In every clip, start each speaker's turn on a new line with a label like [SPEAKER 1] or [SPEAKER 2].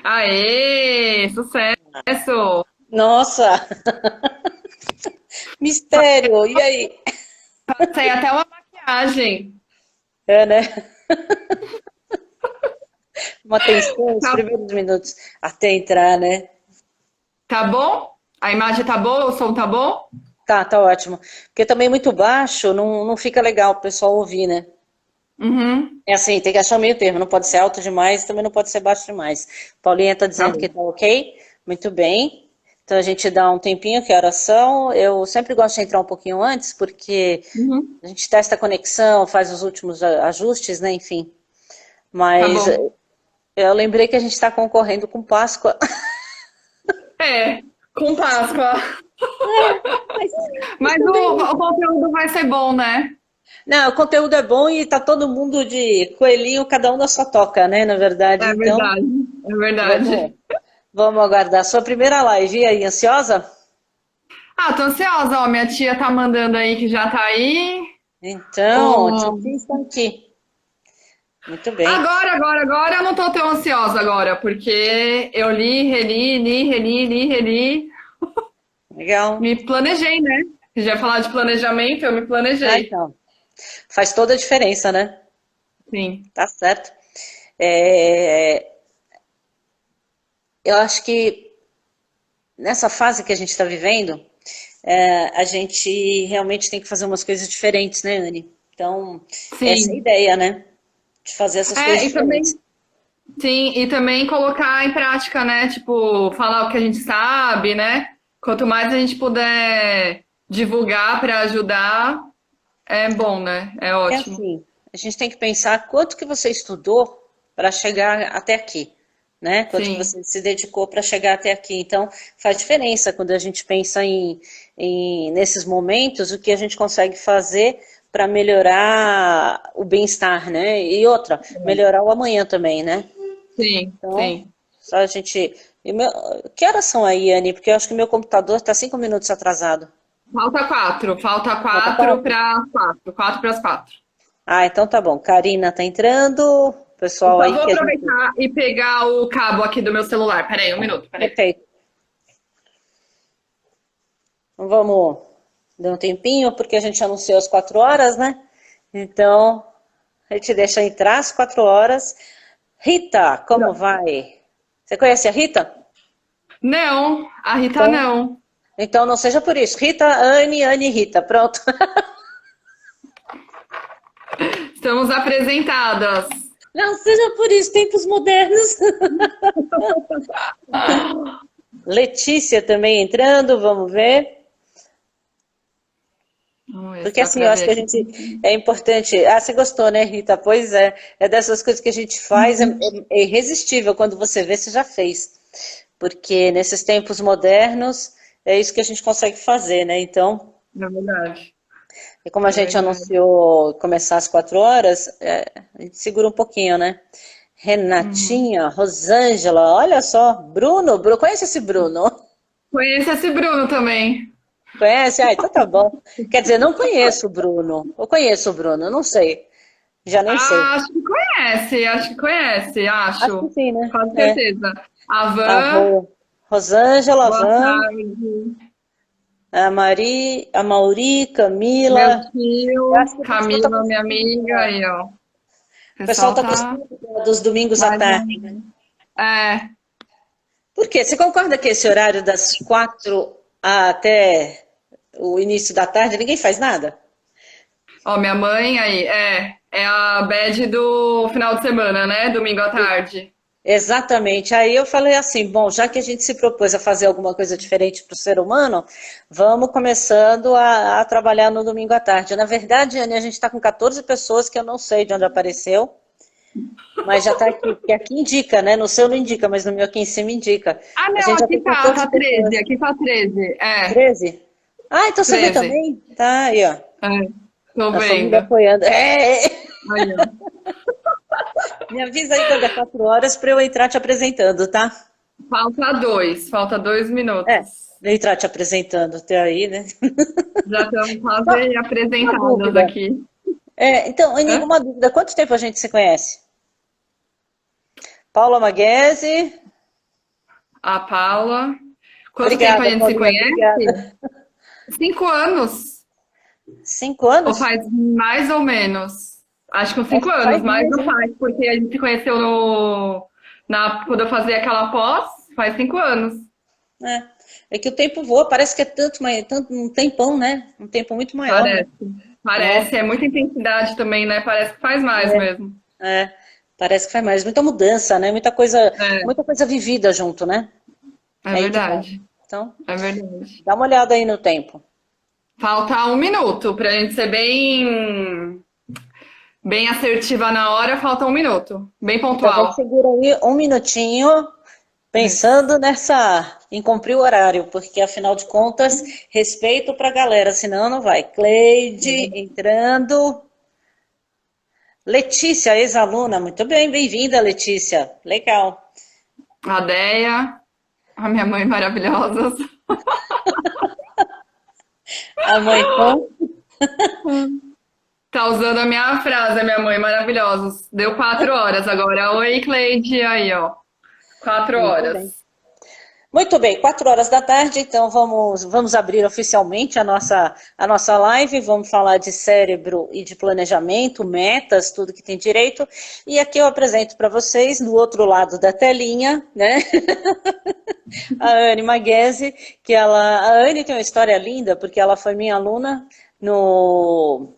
[SPEAKER 1] Aê, sucesso!
[SPEAKER 2] Nossa, mistério. E aí?
[SPEAKER 1] Passei até uma maquiagem.
[SPEAKER 2] É, né? Uma tensão, os
[SPEAKER 1] Tá,
[SPEAKER 2] primeiros minutos até entrar, né?
[SPEAKER 1] tá bom? A imagem tá boa? O som tá bom?
[SPEAKER 2] Tá ótimo. Porque também muito baixo não fica legal o pessoal ouvir, né?
[SPEAKER 1] Uhum,
[SPEAKER 2] É assim, tem que achar o meio termo. Não pode ser alto demais, também não pode ser baixo demais. Paulinha tá
[SPEAKER 1] tá
[SPEAKER 2] dizendo que
[SPEAKER 1] bom.
[SPEAKER 2] tá ok. Muito bem. Então a gente dá um tempinho, que horas são. Eu sempre gosto de entrar um pouquinho antes, porque
[SPEAKER 1] Uhum,
[SPEAKER 2] a gente testa a conexão, faz os últimos ajustes, né? Enfim.
[SPEAKER 1] tá
[SPEAKER 2] Mas
[SPEAKER 1] bom.
[SPEAKER 2] eu lembrei que a gente está concorrendo com Páscoa.
[SPEAKER 1] É, com Páscoa.
[SPEAKER 2] Mas
[SPEAKER 1] Mas
[SPEAKER 2] também.
[SPEAKER 1] o conteúdo vai ser bom, né?
[SPEAKER 2] Não, o conteúdo é bom e tá todo mundo de coelhinho, cada um na sua toca, né? Na verdade,
[SPEAKER 1] É
[SPEAKER 2] então
[SPEAKER 1] verdade, é
[SPEAKER 2] vamos,
[SPEAKER 1] verdade.
[SPEAKER 2] vamos aguardar. Sua primeira live, e aí, ansiosa?
[SPEAKER 1] Ah, tô ansiosa, ó. Minha tia tá mandando aí que já tá aí.
[SPEAKER 2] Então,
[SPEAKER 1] O...
[SPEAKER 2] Titi está aqui. Muito bem.
[SPEAKER 1] Agora eu não tô tão ansiosa agora, porque eu li, reli.
[SPEAKER 2] Legal.
[SPEAKER 1] Me planejei, né? Se já falar de planejamento, eu me
[SPEAKER 2] Ah,
[SPEAKER 1] planejei.
[SPEAKER 2] então. Faz toda a diferença, né?
[SPEAKER 1] Sim,
[SPEAKER 2] Tá certo. É, eu acho que nessa fase que a gente está vivendo, a gente realmente tem que fazer umas coisas diferentes, né, Anne? Então, essa é a
[SPEAKER 1] sim.
[SPEAKER 2] ideia, né? De fazer essas coisas
[SPEAKER 1] É, e
[SPEAKER 2] diferentes.
[SPEAKER 1] também, sim, e também colocar em prática, né? Tipo, falar o que a gente sabe, né? Quanto mais a gente puder divulgar para ajudar, é bom, né? É
[SPEAKER 2] É
[SPEAKER 1] ótimo.
[SPEAKER 2] assim, a gente tem que pensar quanto que você estudou para chegar até aqui, né? Quanto que
[SPEAKER 1] Sim,
[SPEAKER 2] você se dedicou para chegar até aqui. Então, faz diferença quando a gente pensa nesses momentos, o que a gente consegue fazer para melhorar o bem-estar, né? E outra, melhorar o amanhã também, né? Então,
[SPEAKER 1] sim.
[SPEAKER 2] só a gente. Que horas são aí, Anne? Porque eu acho que meu computador está 5 minutos atrasado.
[SPEAKER 1] Falta
[SPEAKER 2] Falta
[SPEAKER 1] quatro
[SPEAKER 2] quatro?
[SPEAKER 1] para as quatro, quatro para as quatro.
[SPEAKER 2] Ah, então tá bom. Karina tá entrando. O
[SPEAKER 1] Eu
[SPEAKER 2] pessoal
[SPEAKER 1] só
[SPEAKER 2] aí
[SPEAKER 1] vou
[SPEAKER 2] que a gente.
[SPEAKER 1] aproveitar e pegar o cabo aqui do meu celular. Peraí, um minuto, peraí.
[SPEAKER 2] Perfeito. Então vamos dar um tempinho, porque a gente anunciou às 4 horas, né? Então, a gente deixa entrar às 4 horas. Rita, como vai? Você conhece a Rita?
[SPEAKER 1] Não, a Rita
[SPEAKER 2] Então,
[SPEAKER 1] não.
[SPEAKER 2] então não seja por isso. Rita, Anne, Rita. Pronto.
[SPEAKER 1] Estamos apresentadas.
[SPEAKER 2] Não seja por isso, tempos modernos. Letícia também entrando, vamos ver.
[SPEAKER 1] Vamos ver se
[SPEAKER 2] Porque
[SPEAKER 1] dá
[SPEAKER 2] assim,
[SPEAKER 1] pra
[SPEAKER 2] eu acho
[SPEAKER 1] ver
[SPEAKER 2] que a
[SPEAKER 1] aqui.
[SPEAKER 2] gente é importante. Ah, você gostou, né, Rita? Pois é. É dessas coisas que a gente faz, é irresistível. Quando você vê, você já fez. Porque nesses tempos modernos, é isso que a gente consegue fazer, né? Então,
[SPEAKER 1] É verdade.
[SPEAKER 2] e como a
[SPEAKER 1] É
[SPEAKER 2] gente
[SPEAKER 1] verdade.
[SPEAKER 2] anunciou começar às 4 horas, a gente segura um pouquinho, né?
[SPEAKER 1] Uhum.
[SPEAKER 2] Renatinha, Rosângela, olha só, Bruno, conhece esse Bruno?
[SPEAKER 1] Conheço esse Bruno também.
[SPEAKER 2] Conhece? Ah, então tá bom. Quer dizer, não conheço o Bruno. Ou conheço o Bruno, não sei. Já nem sei.
[SPEAKER 1] Ah, acho que conhece,
[SPEAKER 2] Acho que
[SPEAKER 1] acho.
[SPEAKER 2] sim, né?
[SPEAKER 1] Com
[SPEAKER 2] É.
[SPEAKER 1] certeza. A
[SPEAKER 2] A
[SPEAKER 1] Van,
[SPEAKER 2] Rosângela,
[SPEAKER 1] boa
[SPEAKER 2] Van,
[SPEAKER 1] tarde.
[SPEAKER 2] a Mauri,
[SPEAKER 1] Meu
[SPEAKER 2] Camila. Eu
[SPEAKER 1] tio,
[SPEAKER 2] acho que o pessoal está
[SPEAKER 1] Camila, minha
[SPEAKER 2] conseguindo.
[SPEAKER 1] amiga, aí, ó. O
[SPEAKER 2] O pessoal
[SPEAKER 1] pessoal
[SPEAKER 2] está
[SPEAKER 1] tá
[SPEAKER 2] gostando dos domingos à
[SPEAKER 1] mais ou
[SPEAKER 2] tarde.
[SPEAKER 1] menos. É.
[SPEAKER 2] Por quê? Você concorda que esse horário das 4 até o início da tarde ninguém faz nada?
[SPEAKER 1] Ó, minha mãe aí, é a bad do final de semana, né? Domingo à tarde.
[SPEAKER 2] Exatamente. Aí eu falei assim, bom, já que a gente se propôs a fazer alguma coisa diferente para o ser humano, vamos começando a trabalhar no domingo à tarde. Na verdade, Anne, a gente está com 14 pessoas que eu não sei de onde apareceu, mas já está aqui, porque aqui indica, né? No seu não indica, mas no meu aqui em cima indica.
[SPEAKER 1] Ah,
[SPEAKER 2] A
[SPEAKER 1] não,
[SPEAKER 2] gente já
[SPEAKER 1] aqui
[SPEAKER 2] tem
[SPEAKER 1] tá,
[SPEAKER 2] 14
[SPEAKER 1] tá 13,
[SPEAKER 2] pessoas.
[SPEAKER 1] aqui tá 13.
[SPEAKER 2] 13? Ah, então você vê
[SPEAKER 1] 13.
[SPEAKER 2] também? Tá aí, ó.
[SPEAKER 1] É, tô
[SPEAKER 2] A
[SPEAKER 1] vendo.
[SPEAKER 2] família apoiando.
[SPEAKER 1] Aí, ó.
[SPEAKER 2] Me avisa aí quando é 4 horas para eu entrar te apresentando, tá?
[SPEAKER 1] Falta dois
[SPEAKER 2] É,
[SPEAKER 1] minutos.
[SPEAKER 2] eu entrar te apresentando até aí, né?
[SPEAKER 1] Já estamos
[SPEAKER 2] Só
[SPEAKER 1] quase
[SPEAKER 2] uma
[SPEAKER 1] apresentadas
[SPEAKER 2] dúvida.
[SPEAKER 1] aqui.
[SPEAKER 2] Então, Aninha,
[SPEAKER 1] Hã?
[SPEAKER 2] uma dúvida. Quanto tempo a gente se conhece? Paula Maguese.
[SPEAKER 1] A Paula. Quanto tempo a
[SPEAKER 2] Obrigada,
[SPEAKER 1] gente se
[SPEAKER 2] Paulinha,
[SPEAKER 1] conhece?
[SPEAKER 2] obrigada.
[SPEAKER 1] 5 anos.
[SPEAKER 2] 5 anos?
[SPEAKER 1] Ou faz mais ou menos? Acho que uns
[SPEAKER 2] Acho
[SPEAKER 1] cinco
[SPEAKER 2] que
[SPEAKER 1] anos,
[SPEAKER 2] faz
[SPEAKER 1] mas
[SPEAKER 2] mais,
[SPEAKER 1] não
[SPEAKER 2] hein?
[SPEAKER 1] faz, porque a gente se conheceu quando eu fazia aquela pós, faz 5 anos.
[SPEAKER 2] É que o tempo voa, parece que é tanto, mas tanto um tempão, né? Um tempo muito maior, né?
[SPEAKER 1] Parece.
[SPEAKER 2] Nossa,
[SPEAKER 1] Parece, é muita intensidade também, né? Parece que faz mais mesmo.
[SPEAKER 2] é, parece que faz mais. Muita mudança, né?
[SPEAKER 1] É,
[SPEAKER 2] Muita coisa vivida junto, né?
[SPEAKER 1] é
[SPEAKER 2] É aí que vai.
[SPEAKER 1] verdade.
[SPEAKER 2] Então,
[SPEAKER 1] É verdade.
[SPEAKER 2] dá uma olhada aí no tempo.
[SPEAKER 1] Falta 1 minuto pra gente ser bem assertiva na hora, falta 1 minuto. Bem
[SPEAKER 2] Então, a gente
[SPEAKER 1] pontual.
[SPEAKER 2] segura aí um minutinho
[SPEAKER 1] Isso.
[SPEAKER 2] pensando em cumprir o horário, porque afinal de contas, respeito pra galera, senão não vai. Cleide entrando. Letícia, ex-aluna, muito bem, bem-vinda, Letícia. Legal.
[SPEAKER 1] A Deia, a minha mãe maravilhosa.
[SPEAKER 2] A mãe então,
[SPEAKER 1] Tá usando a minha frase, a minha mãe maravilhosa. Deu 4 horas agora. Oi, Cleide, aí, ó. Quatro
[SPEAKER 2] muito bem.
[SPEAKER 1] horas.
[SPEAKER 2] Muito bem, 4 horas da tarde, então vamos abrir oficialmente a nossa live, vamos falar de cérebro e de planejamento, metas, tudo que tem direito. E aqui eu apresento para vocês, do outro lado da telinha, né, a Anne Maguese, a Anne tem uma história linda, porque ela foi minha aluna no,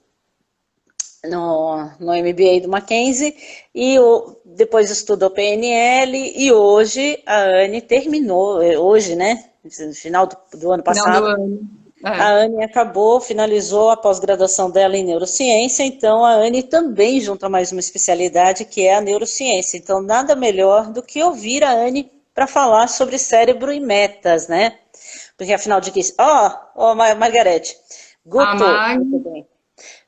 [SPEAKER 2] no MBA do Mackenzie, e depois estudou PNL, e hoje a Anne terminou, hoje, né, no final do ano
[SPEAKER 1] Final do
[SPEAKER 2] passado,
[SPEAKER 1] ano.
[SPEAKER 2] a
[SPEAKER 1] É,
[SPEAKER 2] Anne finalizou a pós-graduação dela em neurociência, então a Anne também junta mais uma especialidade que é a neurociência. Então nada melhor do que ouvir a Anne para falar sobre cérebro e metas, né? Porque afinal de contas, Margarete,
[SPEAKER 1] a
[SPEAKER 2] Guto,
[SPEAKER 1] Mag,
[SPEAKER 2] muito bem.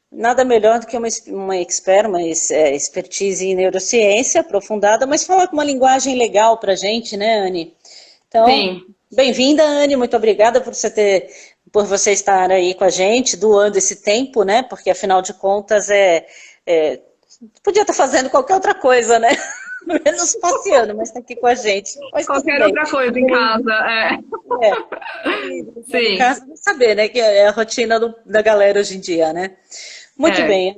[SPEAKER 2] Nada melhor do que uma expert, expertise em neurociência aprofundada, mas falar com uma linguagem legal para a gente, né, Anne? Então,
[SPEAKER 1] sim.
[SPEAKER 2] bem-vinda, Anne, muito obrigada por você estar aí com a gente, doando esse tempo, né? Porque afinal de contas podia estar fazendo qualquer outra coisa, né? Menos passeando, mas está aqui com a gente. Mas tudo
[SPEAKER 1] Qualquer
[SPEAKER 2] bem.
[SPEAKER 1] outra coisa em casa. É.
[SPEAKER 2] É, e no
[SPEAKER 1] Sim.
[SPEAKER 2] caso, saber, né, que é a rotina da galera hoje em dia, né? Muito
[SPEAKER 1] É.
[SPEAKER 2] bem.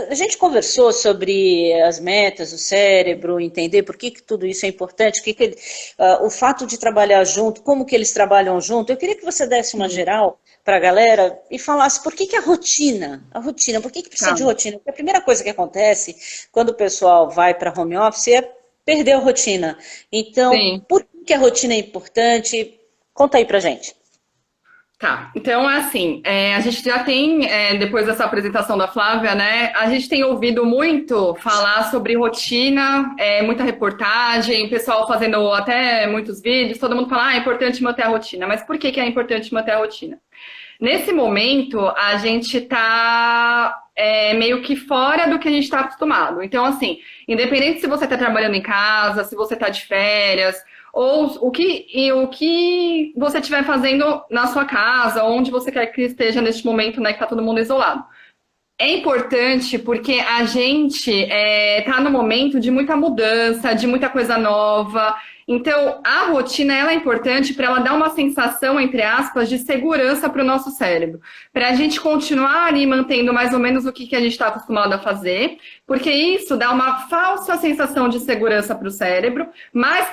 [SPEAKER 2] A gente conversou sobre as metas, o cérebro, entender por que tudo isso é importante, o fato de trabalhar junto, como que eles trabalham junto. Eu queria que você desse uma
[SPEAKER 1] Sim.
[SPEAKER 2] geral para a galera e falasse por que a rotina, por que precisa
[SPEAKER 1] Tá.
[SPEAKER 2] de rotina? Porque a primeira coisa que acontece quando o pessoal vai para home office é perder a rotina. Então,
[SPEAKER 1] Sim.
[SPEAKER 2] por que a rotina é importante? Conta aí pra gente.
[SPEAKER 1] Tá, então assim, a gente já tem, depois dessa apresentação da Flávia, né, a gente tem ouvido muito falar sobre rotina, muita reportagem, pessoal fazendo até muitos vídeos, todo mundo fala, é importante manter a rotina, mas por que que é importante manter a rotina? Nesse momento, a gente está meio que fora do que a gente está acostumado. Então, assim, independente se você está trabalhando em casa, se você está de férias, ou o que você estiver fazendo na sua casa, onde você quer que esteja neste momento, né, que está todo mundo isolado. É importante porque a gente está no momento de muita mudança, de muita coisa nova. Então, a rotina ela é importante para ela dar uma sensação, entre aspas, de segurança para o nosso cérebro. Para a gente continuar ali mantendo mais ou menos o que a gente está acostumado a fazer, porque isso dá uma falsa sensação de segurança para o cérebro, mas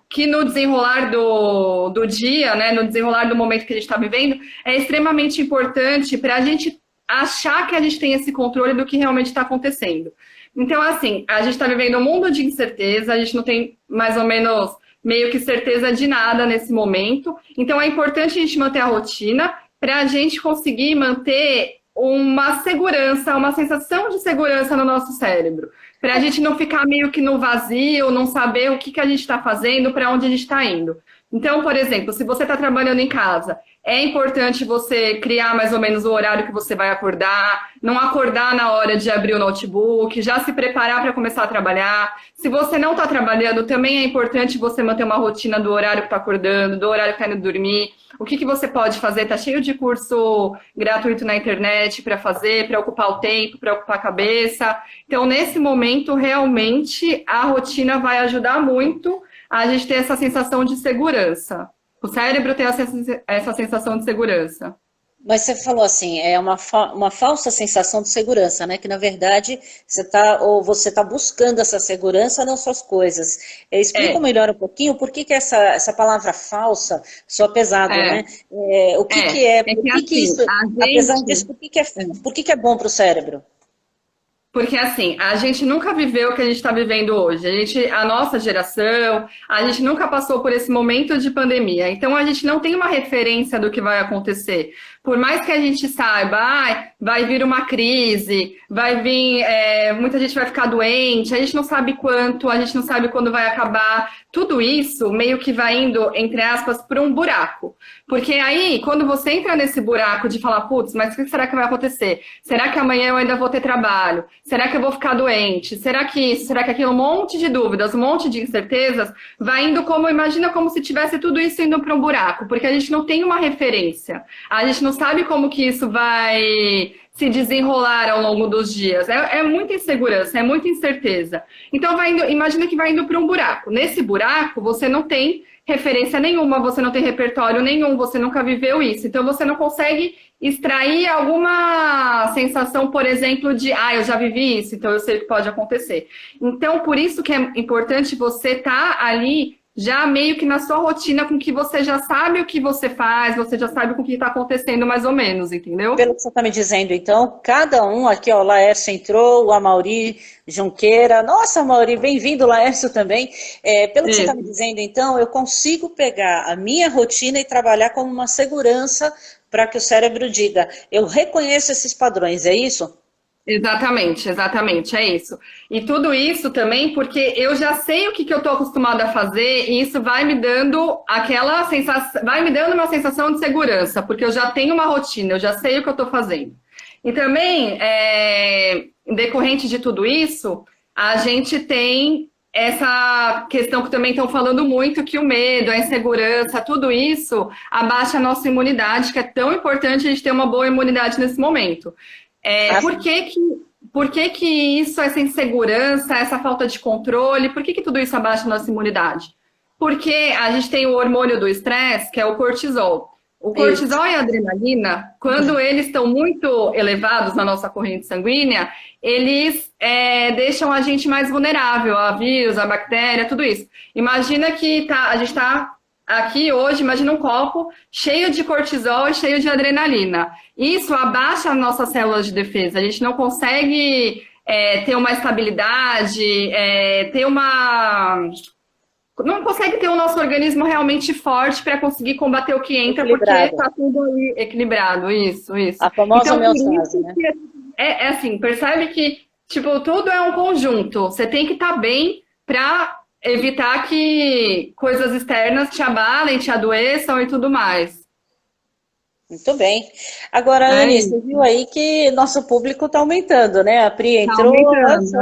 [SPEAKER 1] que no desenrolar do dia, né, no desenrolar do momento que a gente está vivendo, é extremamente importante para a gente achar que a gente tem esse controle do que realmente está acontecendo. Então, assim, a gente está vivendo um mundo de incerteza, a gente não tem mais ou menos meio que certeza de nada nesse momento. Então, é importante a gente manter a rotina para a gente conseguir manter uma segurança, uma sensação de segurança no nosso cérebro. Para a gente não ficar meio que no vazio, não saber o que a gente está fazendo, para onde a gente está indo. Então, por exemplo, se você está trabalhando em casa, é importante você criar mais ou menos o horário que você vai acordar, não acordar na hora de abrir o notebook, já se preparar para começar a trabalhar. Se você não está trabalhando, também é importante você manter uma rotina do horário que está acordando, do horário que está indo dormir. O que você pode fazer? Está cheio de curso gratuito na internet para fazer, para ocupar o tempo, para ocupar a cabeça. Então, nesse momento, realmente, a rotina vai ajudar muito a gente ter essa sensação de segurança. O cérebro tem essa sensação de segurança.
[SPEAKER 2] Mas você falou assim, é uma falsa sensação de segurança, né? Que na verdade você tá buscando essa segurança nas suas coisas. Explica
[SPEAKER 1] É,
[SPEAKER 2] melhor um pouquinho por que que essa palavra falsa soa pesado,
[SPEAKER 1] é,
[SPEAKER 2] né? O que que
[SPEAKER 1] é.
[SPEAKER 2] é,
[SPEAKER 1] É
[SPEAKER 2] por
[SPEAKER 1] que
[SPEAKER 2] que que
[SPEAKER 1] assim,
[SPEAKER 2] isso,
[SPEAKER 1] a
[SPEAKER 2] apesar
[SPEAKER 1] gente.
[SPEAKER 2] disso, por que que é bom para o cérebro?
[SPEAKER 1] Porque assim, a gente nunca viveu o que a gente está vivendo hoje. A nossa geração, a gente nunca passou por esse momento de pandemia. Então a gente não tem uma referência do que vai acontecer. Por mais que a gente saiba, vai vir uma crise, vai vir, muita gente vai ficar doente, a gente não sabe quanto, a gente não sabe quando vai acabar. Tudo isso meio que vai indo, entre aspas, por um buraco. Porque aí, quando você entra nesse buraco de falar, putz, mas o que será que vai acontecer? Será que amanhã eu ainda vou ter trabalho? Será que eu vou ficar doente? Será que isso? Será que aquilo? Um monte de dúvidas, um monte de incertezas, vai indo imagina como se tivesse tudo isso indo para um buraco, porque a gente não tem uma referência. A gente não sabe como que isso vai se desenrolar ao longo dos dias. É muita insegurança, é muita incerteza. Então imagina que vai indo para um buraco. Nesse buraco, você não tem referência nenhuma, você não tem repertório nenhum, você nunca viveu isso. Então você não consegue extrair alguma sensação, por exemplo, de eu já vivi isso, então eu sei o que pode acontecer. Então, por isso que é importante você estar ali já meio que na sua rotina, com que você já sabe o que você faz, você já sabe com o que está acontecendo mais ou menos, entendeu?
[SPEAKER 2] Pelo que você está me dizendo, então, cada um aqui, ó, o Laércio entrou, o Amauri Junqueira, nossa, Amauri, bem-vindo, Laércio também. Pelo que você está me
[SPEAKER 1] Isso.
[SPEAKER 2] dizendo, então, eu consigo pegar a minha rotina e trabalhar como uma segurança para que o cérebro diga, eu reconheço esses padrões, é isso?
[SPEAKER 1] Exatamente, exatamente, é isso. E tudo isso também porque eu já sei o que, que eu estou acostumada a fazer e isso vai me dando aquela sensação, vai me dando uma sensação de segurança, porque eu já tenho uma rotina, eu já sei o que eu estou fazendo. E também, decorrente de tudo isso, a gente tem essa questão que também estão falando muito, que o medo, a insegurança, tudo isso abaixa a nossa imunidade, que é tão importante a gente ter uma boa imunidade nesse momento.
[SPEAKER 2] Ah,
[SPEAKER 1] Por que que isso, essa insegurança, essa falta de controle, por que que tudo isso abaixa a nossa imunidade? Porque a gente tem o hormônio do estresse, que é o cortisol. O
[SPEAKER 2] isso.
[SPEAKER 1] cortisol e a adrenalina, quando eles estão muito elevados na nossa corrente sanguínea, eles deixam a gente mais vulnerável a vírus, a bactéria, tudo isso. Imagina que a gente está aqui hoje, imagina um copo cheio de cortisol e cheio de adrenalina. Isso abaixa as nossas células de defesa. A gente não consegue ter uma estabilidade, não consegue ter o nosso organismo realmente forte para conseguir combater o que entra, porque
[SPEAKER 2] Equilibrado.
[SPEAKER 1] está tudo ali equilibrado. Isso, isso.
[SPEAKER 2] A famosa
[SPEAKER 1] Então, por
[SPEAKER 2] homeostase,
[SPEAKER 1] isso
[SPEAKER 2] né?
[SPEAKER 1] que assim, percebe que, tipo, tudo é um conjunto. Você tem que estar bem para evitar que coisas externas te abalem, te adoeçam e tudo mais.
[SPEAKER 2] Muito bem. Agora,
[SPEAKER 1] É
[SPEAKER 2] Anny, você
[SPEAKER 1] isso.
[SPEAKER 2] viu aí que nosso público está aumentando, né? A Pri
[SPEAKER 1] Tá
[SPEAKER 2] entrou, olha
[SPEAKER 1] aumentando,
[SPEAKER 2] só.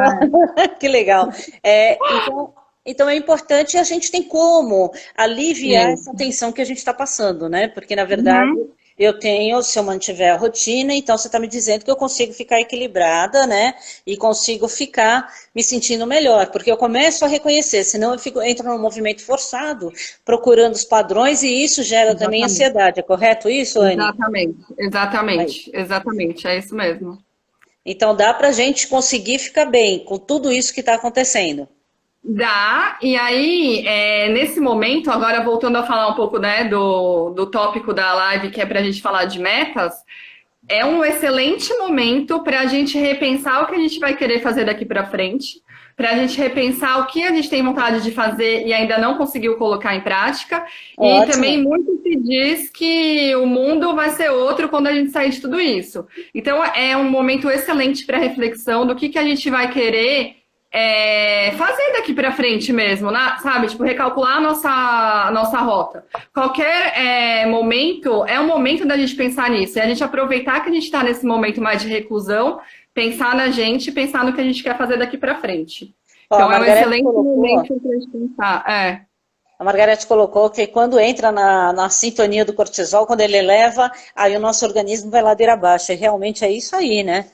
[SPEAKER 2] Que legal. Então é importante, a gente tem como aliviar
[SPEAKER 1] Isso.
[SPEAKER 2] essa tensão que a gente está passando, né? Porque, na verdade,
[SPEAKER 1] Uhum.
[SPEAKER 2] se eu mantiver a rotina, então você está me dizendo que eu consigo ficar equilibrada, né? E consigo ficar me sentindo melhor, porque eu começo a reconhecer, senão entro num movimento forçado, procurando os padrões, e isso gera também
[SPEAKER 1] Exatamente.
[SPEAKER 2] ansiedade. É correto isso, Anny?
[SPEAKER 1] Exatamente. Exatamente. Exatamente. É isso mesmo.
[SPEAKER 2] Então dá para a gente conseguir ficar bem com tudo isso que está acontecendo.
[SPEAKER 1] Dá, e aí, nesse momento, agora voltando a falar um pouco, né, do tópico da live, que é para a gente falar de metas, é um excelente momento para a gente repensar o que a gente vai querer fazer daqui para frente, para a gente repensar o que a gente tem vontade de fazer e ainda não conseguiu colocar em prática. E também
[SPEAKER 2] Ótimo.
[SPEAKER 1] muito se diz que o mundo vai ser outro quando a gente sair de tudo isso. Então, é um momento excelente para reflexão do que a gente vai querer fazer daqui para frente mesmo, né? Sabe? Tipo, recalcular a nossa rota. Qualquer momento é um momento da gente pensar nisso. E a gente aproveitar que a gente está nesse momento mais de reclusão, pensar na gente, pensar no que a gente quer fazer daqui para frente.
[SPEAKER 2] Ó,
[SPEAKER 1] Então, é um excelente momento para a gente pensar.
[SPEAKER 2] a Margarete colocou que quando entra na sintonia do cortisol, quando ele eleva, aí o nosso organismo vai ladeira abaixo. E realmente é isso aí, né?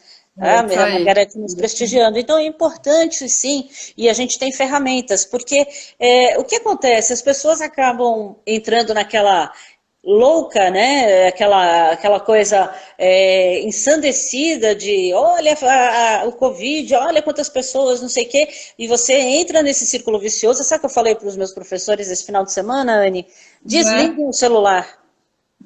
[SPEAKER 1] É isso
[SPEAKER 2] A
[SPEAKER 1] aí.
[SPEAKER 2] Margarete nos prestigiando. Então é importante, sim, e a gente tem ferramentas, porque o que acontece? As pessoas acabam entrando naquela louca, né? Aquela coisa ensandecida de olha o Covid, olha quantas pessoas, não sei o quê, e você entra nesse círculo vicioso. Sabe o que eu falei para os meus professores esse final de semana, Anne?
[SPEAKER 1] Né?
[SPEAKER 2] Desliguem o celular.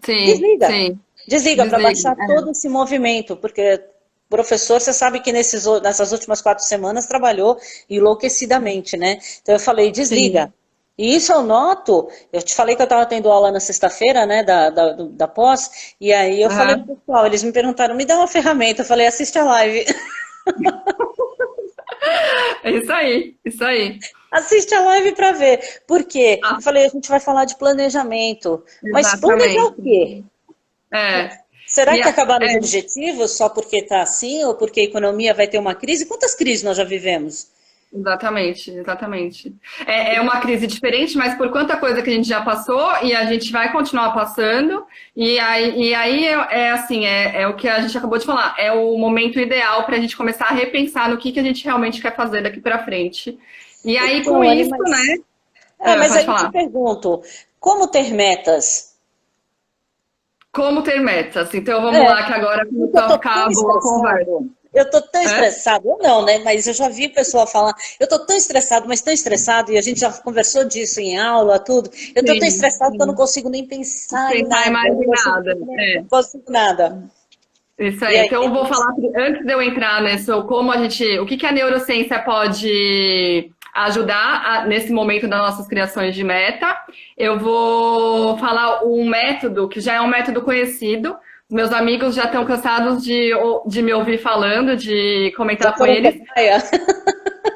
[SPEAKER 1] Sim,
[SPEAKER 2] Desliga.
[SPEAKER 1] sim.
[SPEAKER 2] Desliga para
[SPEAKER 1] Desliga.
[SPEAKER 2] baixar todo esse movimento, porque professor, você sabe que nessas últimas 4 semanas trabalhou enlouquecidamente, né? Então eu falei, desliga.
[SPEAKER 1] Sim.
[SPEAKER 2] E isso eu noto, eu te falei que eu estava tendo aula na sexta-feira, né, da pós, e aí eu falei
[SPEAKER 1] Aham.
[SPEAKER 2] pro pessoal, eles me perguntaram, me dá uma ferramenta, eu falei, assiste a live.
[SPEAKER 1] É isso aí, isso aí.
[SPEAKER 2] Assiste a live para ver. Por quê?
[SPEAKER 1] Ah,
[SPEAKER 2] Eu falei, a gente vai falar de planejamento. Mas planejar o
[SPEAKER 1] exatamente.
[SPEAKER 2] quê?
[SPEAKER 1] É.
[SPEAKER 2] Será
[SPEAKER 1] E
[SPEAKER 2] que
[SPEAKER 1] a-
[SPEAKER 2] acabaram os
[SPEAKER 1] é,
[SPEAKER 2] objetivos só porque está assim ou porque a economia vai ter uma crise? Quantas crises nós já vivemos?
[SPEAKER 1] exatamente, exatamente. É uma crise diferente, mas por quanta coisa que a gente já passou e a gente vai continuar passando. E aí é assim, é o que a gente acabou de falar. É o momento ideal para a gente começar a repensar no que a gente realmente quer fazer daqui para frente. E aí, com
[SPEAKER 2] Então, Anne,
[SPEAKER 1] isso, né?
[SPEAKER 2] mas
[SPEAKER 1] Pode
[SPEAKER 2] aí eu te
[SPEAKER 1] falar.
[SPEAKER 2] pergunto, como ter metas?
[SPEAKER 1] Como ter metas? Então vamos
[SPEAKER 2] É,
[SPEAKER 1] lá, que agora
[SPEAKER 2] porque
[SPEAKER 1] começou
[SPEAKER 2] eu
[SPEAKER 1] a
[SPEAKER 2] tô tão
[SPEAKER 1] ficar boa a conversa.
[SPEAKER 2] estressado. Eu tô tão
[SPEAKER 1] É?
[SPEAKER 2] estressado, eu não, né? Mas eu já vi o pessoal falar, eu tô tão estressado, mas tão estressado, e a gente já conversou disso em aula, tudo. Eu tô tão
[SPEAKER 1] Sim,
[SPEAKER 2] estressado que eu não
[SPEAKER 1] sim.
[SPEAKER 2] consigo nem pensar em
[SPEAKER 1] Pensar em
[SPEAKER 2] nada.
[SPEAKER 1] mais
[SPEAKER 2] Eu não
[SPEAKER 1] em
[SPEAKER 2] consigo,
[SPEAKER 1] nada.
[SPEAKER 2] não
[SPEAKER 1] É.
[SPEAKER 2] consigo nada.
[SPEAKER 1] Isso
[SPEAKER 2] E
[SPEAKER 1] aí.
[SPEAKER 2] aí,
[SPEAKER 1] Então, eu vou falar, antes de eu entrar nisso, como a gente, o que que a neurociência pode ajudar nesse momento das nossas criações de meta, eu vou falar um método que já é um método conhecido. Meus amigos já estão cansados de me ouvir falando, de
[SPEAKER 2] já
[SPEAKER 1] comentar com
[SPEAKER 2] foram
[SPEAKER 1] eles.
[SPEAKER 2] cobaia?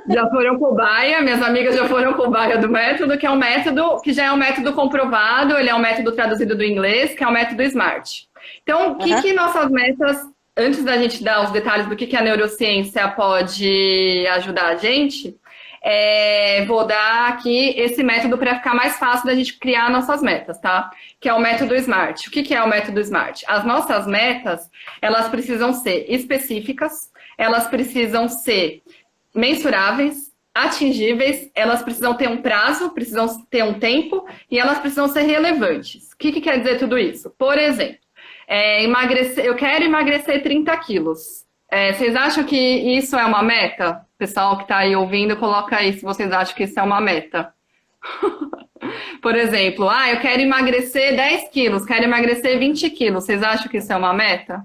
[SPEAKER 1] Já foram cobaia, minhas amigas já foram cobaia do método, que é um método que já é um método comprovado, ele é um método traduzido do inglês, que é o método SMART. Então, o que
[SPEAKER 2] Aham.
[SPEAKER 1] que nossas metas, antes da gente dar os detalhes do que a neurociência pode ajudar a gente, vou dar aqui esse método para ficar mais fácil da gente criar nossas metas, tá? Que é o método SMART. O que que é o método SMART? As nossas metas, elas precisam ser específicas, elas precisam ser mensuráveis, atingíveis, elas precisam ter um prazo, precisam ter um tempo e elas precisam ser relevantes. O que, que quer dizer tudo isso? Por exemplo, eu quero emagrecer 30 quilos. Vocês acham que isso é uma meta? Pessoal que está aí ouvindo, coloca aí se vocês acham que isso é uma meta. Por exemplo, eu quero emagrecer 10 quilos, quero emagrecer 20 quilos. Vocês acham que isso é uma meta?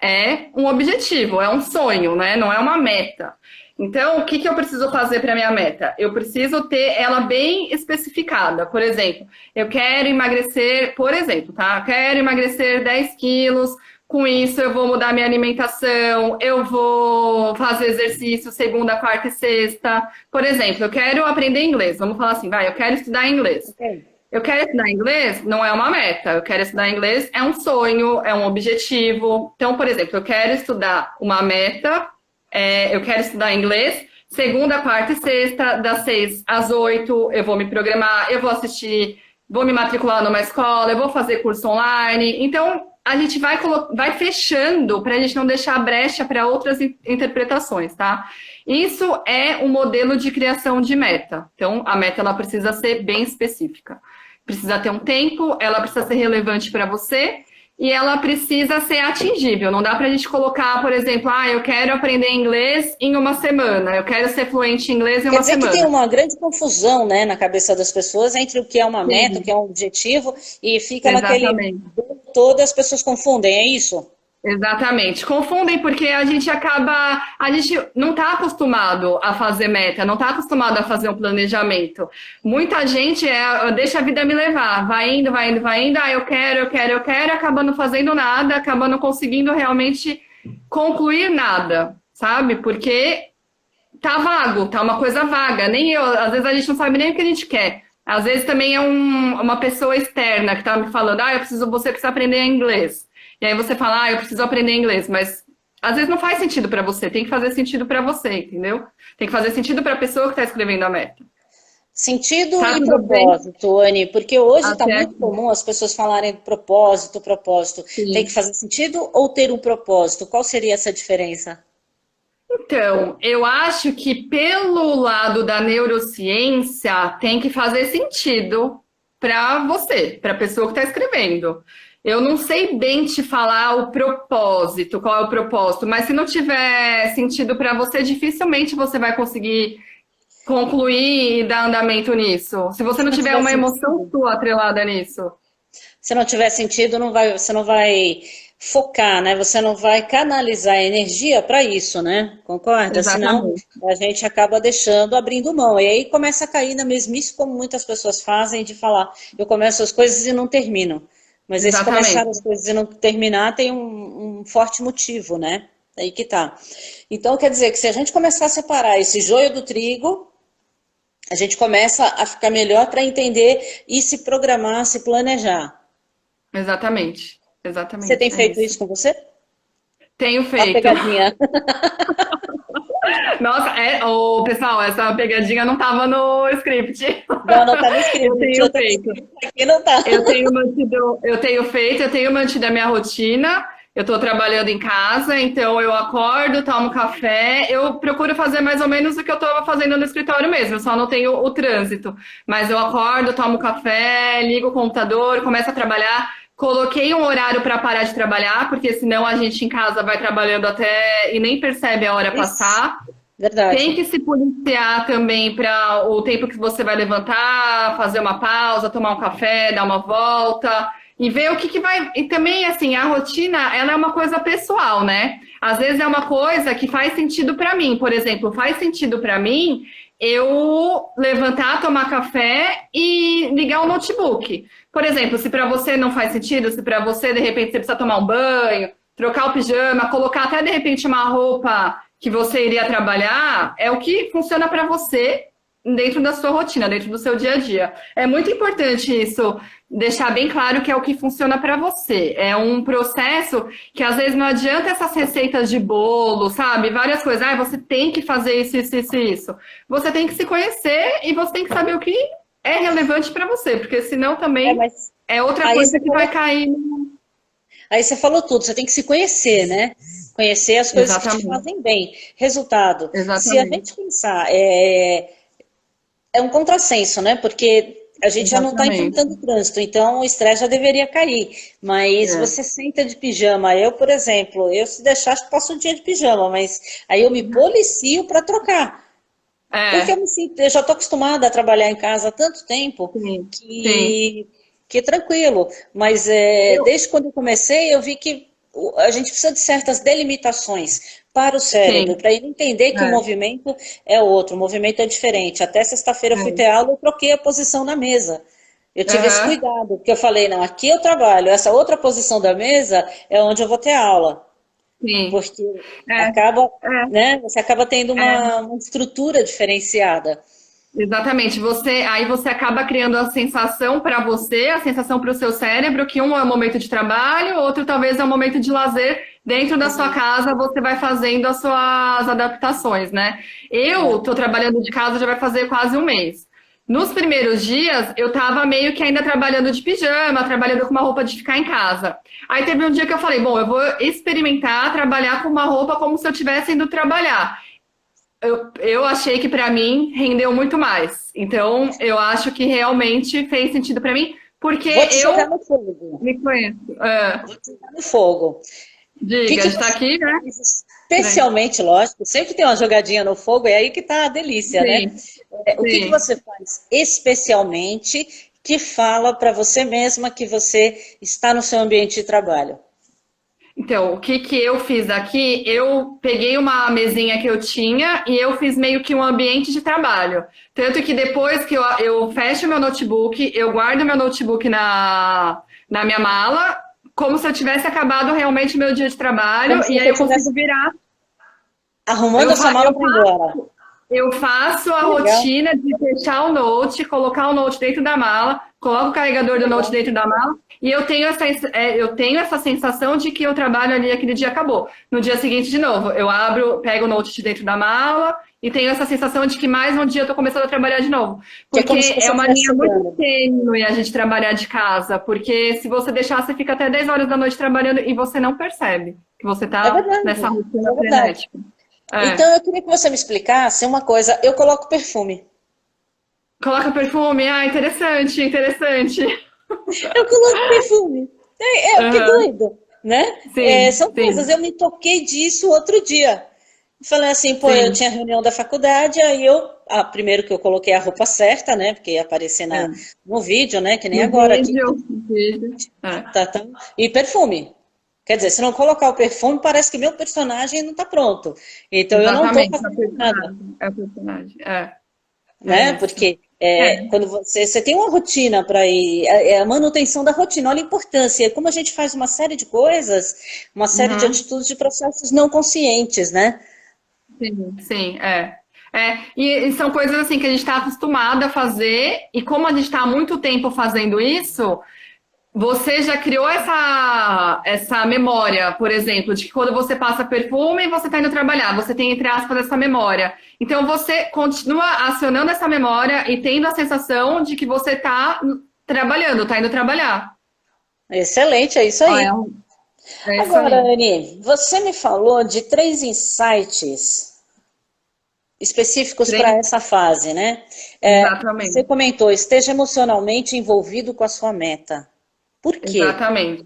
[SPEAKER 1] É um objetivo, é um sonho, né? Não é uma meta. Então, o que que eu preciso fazer para minha meta? Eu preciso ter ela bem especificada. Por exemplo, eu quero emagrecer, por exemplo, tá? Quero emagrecer 10 quilos. Com isso, eu vou mudar minha alimentação, eu vou fazer exercício segunda, quarta e sexta. Por exemplo, eu quero aprender inglês. Vamos falar assim, vai, eu quero estudar inglês.
[SPEAKER 2] Ok.
[SPEAKER 1] Eu quero estudar inglês não é uma meta. Eu quero estudar inglês é um sonho, é um objetivo. Então, por exemplo, eu quero estudar uma meta, eu quero estudar inglês, segunda, quarta e sexta, das 6 às 8, eu vou me programar, eu vou assistir, vou me matricular numa escola, eu vou fazer curso online. Então, a gente vai fechando para a gente não deixar brecha para outras interpretações, tá? Isso é um modelo de criação de meta. Então, a meta ela precisa ser bem específica. Precisa ter um tempo, ela precisa ser relevante para você e ela precisa ser atingível. Não dá para a gente colocar, por exemplo, eu quero aprender inglês em uma semana, eu quero ser fluente em inglês em
[SPEAKER 2] Quer
[SPEAKER 1] uma
[SPEAKER 2] dizer que tem
[SPEAKER 1] semana.
[SPEAKER 2] uma grande confusão, né, na cabeça das pessoas entre o que é uma meta, o que
[SPEAKER 1] Sim,
[SPEAKER 2] é um objetivo, e fica naquele
[SPEAKER 1] exatamente.
[SPEAKER 2] todo as pessoas confundem, é isso?
[SPEAKER 1] Exatamente. Confundem porque a gente não está acostumado a fazer meta, não está acostumado a fazer um planejamento. Muita gente deixa a vida me levar, vai indo, vai indo, vai indo, eu quero, acaba não fazendo nada, acaba não conseguindo realmente concluir nada, sabe? Porque tá vago, tá uma coisa vaga. Nem eu, às vezes a gente não sabe nem o que a gente quer. Às vezes também é uma pessoa externa que tá me falando, você precisa aprender inglês. E aí você fala, eu preciso aprender inglês, mas às vezes não faz sentido para você, tem que fazer sentido para você, entendeu? Tem que fazer sentido para a pessoa que está escrevendo a meta.
[SPEAKER 2] Sentido
[SPEAKER 1] Tá
[SPEAKER 2] e
[SPEAKER 1] tudo bem?
[SPEAKER 2] propósito, Anne, porque hoje está
[SPEAKER 1] Até
[SPEAKER 2] muito
[SPEAKER 1] aqui.
[SPEAKER 2] comum as pessoas falarem propósito, propósito. Tem que
[SPEAKER 1] Sim.
[SPEAKER 2] fazer sentido ou ter um propósito? Qual seria essa diferença?
[SPEAKER 1] Então, eu acho que pelo lado da neurociência tem que fazer sentido para você, para a pessoa que está escrevendo. Eu não sei bem te falar o propósito, qual é o propósito, mas se não tiver sentido para você, dificilmente você vai conseguir concluir e dar andamento nisso. Se você
[SPEAKER 2] Se
[SPEAKER 1] não
[SPEAKER 2] não
[SPEAKER 1] tiver
[SPEAKER 2] tiver
[SPEAKER 1] uma emoção
[SPEAKER 2] sentido,
[SPEAKER 1] sua atrelada nisso.
[SPEAKER 2] se não tiver sentido, você não vai focar, né? Você não vai canalizar energia para isso, né? Concorda? Senão
[SPEAKER 1] Exatamente,
[SPEAKER 2] a gente acaba deixando, abrindo mão. E aí começa a cair na mesmice, como muitas pessoas fazem, de falar, eu começo as coisas e não termino. Mas esse começar as
[SPEAKER 1] exatamente.
[SPEAKER 2] coisas e não terminar tem um forte motivo, né? Aí que tá. Então quer dizer que se a gente começar a separar esse joio do trigo, a gente começa a ficar melhor para entender e se programar, se planejar.
[SPEAKER 1] Exatamente.
[SPEAKER 2] Você tem
[SPEAKER 1] Exatamente. É
[SPEAKER 2] feito
[SPEAKER 1] isso.
[SPEAKER 2] isso com você?
[SPEAKER 1] Tenho
[SPEAKER 2] Ó a
[SPEAKER 1] feito.
[SPEAKER 2] pegadinha.
[SPEAKER 1] Nossa, pessoal, essa pegadinha não estava no script.
[SPEAKER 2] Não, não tá no
[SPEAKER 1] Eu
[SPEAKER 2] script.
[SPEAKER 1] tenho
[SPEAKER 2] Eu tô no
[SPEAKER 1] feito.
[SPEAKER 2] script aqui, não tá.
[SPEAKER 1] Eu tenho mantido a minha rotina. Eu estou trabalhando em casa, então eu acordo, tomo café. Eu procuro fazer mais ou menos o que eu estou fazendo no escritório mesmo, eu só não tenho o trânsito. Mas eu acordo, tomo café, ligo o computador, começo a trabalhar. Coloquei um horário para parar de trabalhar, porque senão a gente em casa vai trabalhando até e nem percebe a hora
[SPEAKER 2] Isso,
[SPEAKER 1] passar. Tem
[SPEAKER 2] verdade.
[SPEAKER 1] que se policiar também para o tempo que você vai levantar, fazer uma pausa, tomar um café, dar uma volta e ver o que, que vai. E também, assim, a rotina, ela é uma coisa pessoal, né? Às vezes é uma coisa que faz sentido para mim. Por exemplo, faz sentido para mim eu levantar, tomar café e ligar o notebook. Por exemplo, se para você não faz sentido, se para você de repente você precisa tomar um banho, trocar o pijama, colocar até de repente uma roupa que você iria trabalhar, é o que funciona para você dentro da sua rotina, dentro do seu dia a dia. É muito importante isso, deixar bem claro que é o que funciona para você. É um processo que às vezes não adianta essas receitas de bolo, sabe? Várias coisas. Ah, você tem que fazer isso, isso, isso, isso. Você tem que se conhecer e você tem que saber o que é relevante para você, porque senão
[SPEAKER 2] É,
[SPEAKER 1] também
[SPEAKER 2] mas
[SPEAKER 1] é outra
[SPEAKER 2] aí
[SPEAKER 1] coisa
[SPEAKER 2] você
[SPEAKER 1] que vai
[SPEAKER 2] falou,
[SPEAKER 1] cair.
[SPEAKER 2] aí você falou tudo. Você tem que se conhecer, né? Conhecer as coisas que te
[SPEAKER 1] Exatamente,
[SPEAKER 2] fazem bem. Resultado, se a
[SPEAKER 1] exatamente,
[SPEAKER 2] gente pensar, é um contrassenso, né? Porque a gente já não está
[SPEAKER 1] exatamente.
[SPEAKER 2] enfrentando o trânsito, então o estresse já deveria cair. Mas
[SPEAKER 1] É.
[SPEAKER 2] você senta de pijama. Eu, por exemplo, eu se deixar, acho que passo o dia de pijama, mas aí eu me policio para trocar. Porque
[SPEAKER 1] É,
[SPEAKER 2] eu já estou acostumada a trabalhar em casa há tanto tempo
[SPEAKER 1] sim, sim.
[SPEAKER 2] que é tranquilo. Mas
[SPEAKER 1] Eu,
[SPEAKER 2] desde quando eu comecei, eu vi que a gente precisa de certas delimitações para o cérebro,
[SPEAKER 1] sim,
[SPEAKER 2] para ele entender que o
[SPEAKER 1] é,
[SPEAKER 2] movimento é outro, o movimento é diferente. Até sexta-feira eu fui ter
[SPEAKER 1] é.
[SPEAKER 2] aula, eu troquei a posição na mesa. Eu tive esse
[SPEAKER 1] Aham,
[SPEAKER 2] cuidado, porque eu falei, não, aqui eu trabalho, essa outra posição da mesa é onde eu vou ter aula,
[SPEAKER 1] sim.
[SPEAKER 2] porque
[SPEAKER 1] É,
[SPEAKER 2] acaba,
[SPEAKER 1] é,
[SPEAKER 2] né, você acaba tendo
[SPEAKER 1] é.
[SPEAKER 2] uma estrutura diferenciada.
[SPEAKER 1] Exatamente. Aí você acaba criando a sensação para você, a sensação para o seu cérebro, que um é um momento de trabalho, outro talvez é um momento de lazer. Dentro da sua casa, você vai fazendo as suas adaptações, né? Eu
[SPEAKER 2] É.
[SPEAKER 1] estou trabalhando de casa já vai fazer quase um mês. Nos primeiros dias, eu estava meio que ainda trabalhando de pijama, trabalhando com uma roupa de ficar em casa. Aí teve um dia que eu falei, bom, eu vou experimentar trabalhar com uma roupa como se eu estivesse indo trabalhar. Eu achei que para mim rendeu muito mais. Então, eu acho que realmente fez sentido para mim, porque
[SPEAKER 2] Vou te jogar
[SPEAKER 1] eu
[SPEAKER 2] no fogo.
[SPEAKER 1] me conheço. É,
[SPEAKER 2] Vou te jogar no fogo. O que
[SPEAKER 1] diga,
[SPEAKER 2] que
[SPEAKER 1] está
[SPEAKER 2] você
[SPEAKER 1] aqui, né?
[SPEAKER 2] faz especialmente, lógico, sempre tem uma jogadinha no fogo, é aí que tá a delícia, né?
[SPEAKER 1] Sim,
[SPEAKER 2] O que que
[SPEAKER 1] sim.
[SPEAKER 2] você faz especialmente que fala para você mesma que você está no seu ambiente de trabalho?
[SPEAKER 1] Então, o que que eu fiz aqui? Eu peguei uma mesinha que eu tinha e eu fiz meio que um ambiente de trabalho. Tanto que depois que eu fecho meu notebook, eu guardo meu notebook na minha mala, como se eu tivesse acabado realmente meu dia de
[SPEAKER 2] Como
[SPEAKER 1] trabalho,
[SPEAKER 2] se
[SPEAKER 1] e aí
[SPEAKER 2] você
[SPEAKER 1] eu consigo
[SPEAKER 2] estivesse
[SPEAKER 1] virar.
[SPEAKER 2] arrumando
[SPEAKER 1] Eu,
[SPEAKER 2] a sua
[SPEAKER 1] fa-
[SPEAKER 2] mala
[SPEAKER 1] eu
[SPEAKER 2] para ir embora.
[SPEAKER 1] Eu faço a
[SPEAKER 2] Legal,
[SPEAKER 1] rotina de fechar o Note, colocar o Note dentro da mala, coloco o carregador do Note
[SPEAKER 2] legal.
[SPEAKER 1] dentro da mala e eu tenho essa sensação de que o trabalho ali aquele dia acabou. No dia seguinte, de novo, eu abro, pego o Note de dentro da mala e tenho essa sensação de que mais um dia eu estou começando a trabalhar de novo.
[SPEAKER 2] Que é como se
[SPEAKER 1] Porque
[SPEAKER 2] você
[SPEAKER 1] é uma linha
[SPEAKER 2] estivesse
[SPEAKER 1] muito
[SPEAKER 2] dando.
[SPEAKER 1] tênue a gente trabalhar de casa. Porque se você deixar, você fica até 10 horas da noite trabalhando e você não percebe que você
[SPEAKER 2] É
[SPEAKER 1] está nessa
[SPEAKER 2] verdade,
[SPEAKER 1] rotina
[SPEAKER 2] é verdade.
[SPEAKER 1] frenética. É.
[SPEAKER 2] Então, eu queria que você me explicasse uma coisa. Eu coloco perfume.
[SPEAKER 1] Coloca perfume. Ah, interessante, interessante.
[SPEAKER 2] Eu coloco perfume. Que
[SPEAKER 1] Aham.
[SPEAKER 2] doido, né?
[SPEAKER 1] Sim,
[SPEAKER 2] São coisas.
[SPEAKER 1] sim,
[SPEAKER 2] Eu me toquei disso outro dia. Falei assim, pô, eu
[SPEAKER 1] sim.
[SPEAKER 2] tinha reunião da faculdade, aí primeiro que eu coloquei a roupa certa, né? Porque ia aparecer
[SPEAKER 1] É.
[SPEAKER 2] no vídeo, né? Que nem
[SPEAKER 1] No
[SPEAKER 2] agora aqui.
[SPEAKER 1] vídeo, no vídeo. É.
[SPEAKER 2] Tá. E perfume. Quer dizer, se não colocar o perfume, parece que meu personagem não está pronto. Então eu não estou
[SPEAKER 1] Exatamente, é o
[SPEAKER 2] fazendo nada,
[SPEAKER 1] personagem. É o personagem. É
[SPEAKER 2] né?
[SPEAKER 1] isso.
[SPEAKER 2] Porque
[SPEAKER 1] É.
[SPEAKER 2] quando você tem uma rotina para ir, é a manutenção da rotina, olha a importância. Como a gente faz uma série de coisas, uma série de
[SPEAKER 1] Uhum.
[SPEAKER 2] atitudes, de processos não conscientes, né?
[SPEAKER 1] Sim, sim, é. E são coisas assim que a gente está acostumado a fazer, e como a gente está há muito tempo fazendo isso, você já criou essa memória, por exemplo, de que quando você passa perfume, você está indo trabalhar, você tem, entre aspas, essa memória. Então você continua acionando essa memória e tendo a sensação de que você está trabalhando, está indo trabalhar.
[SPEAKER 2] Excelente, é isso
[SPEAKER 1] Ah,
[SPEAKER 2] aí.
[SPEAKER 1] é isso
[SPEAKER 2] Agora,
[SPEAKER 1] aí.
[SPEAKER 2] Anne, você me falou de 3 insights específicos para
[SPEAKER 1] Três,
[SPEAKER 2] essa fase, né? Você
[SPEAKER 1] exatamente.
[SPEAKER 2] comentou, esteja emocionalmente envolvido com a sua meta. Por quê?
[SPEAKER 1] Exatamente.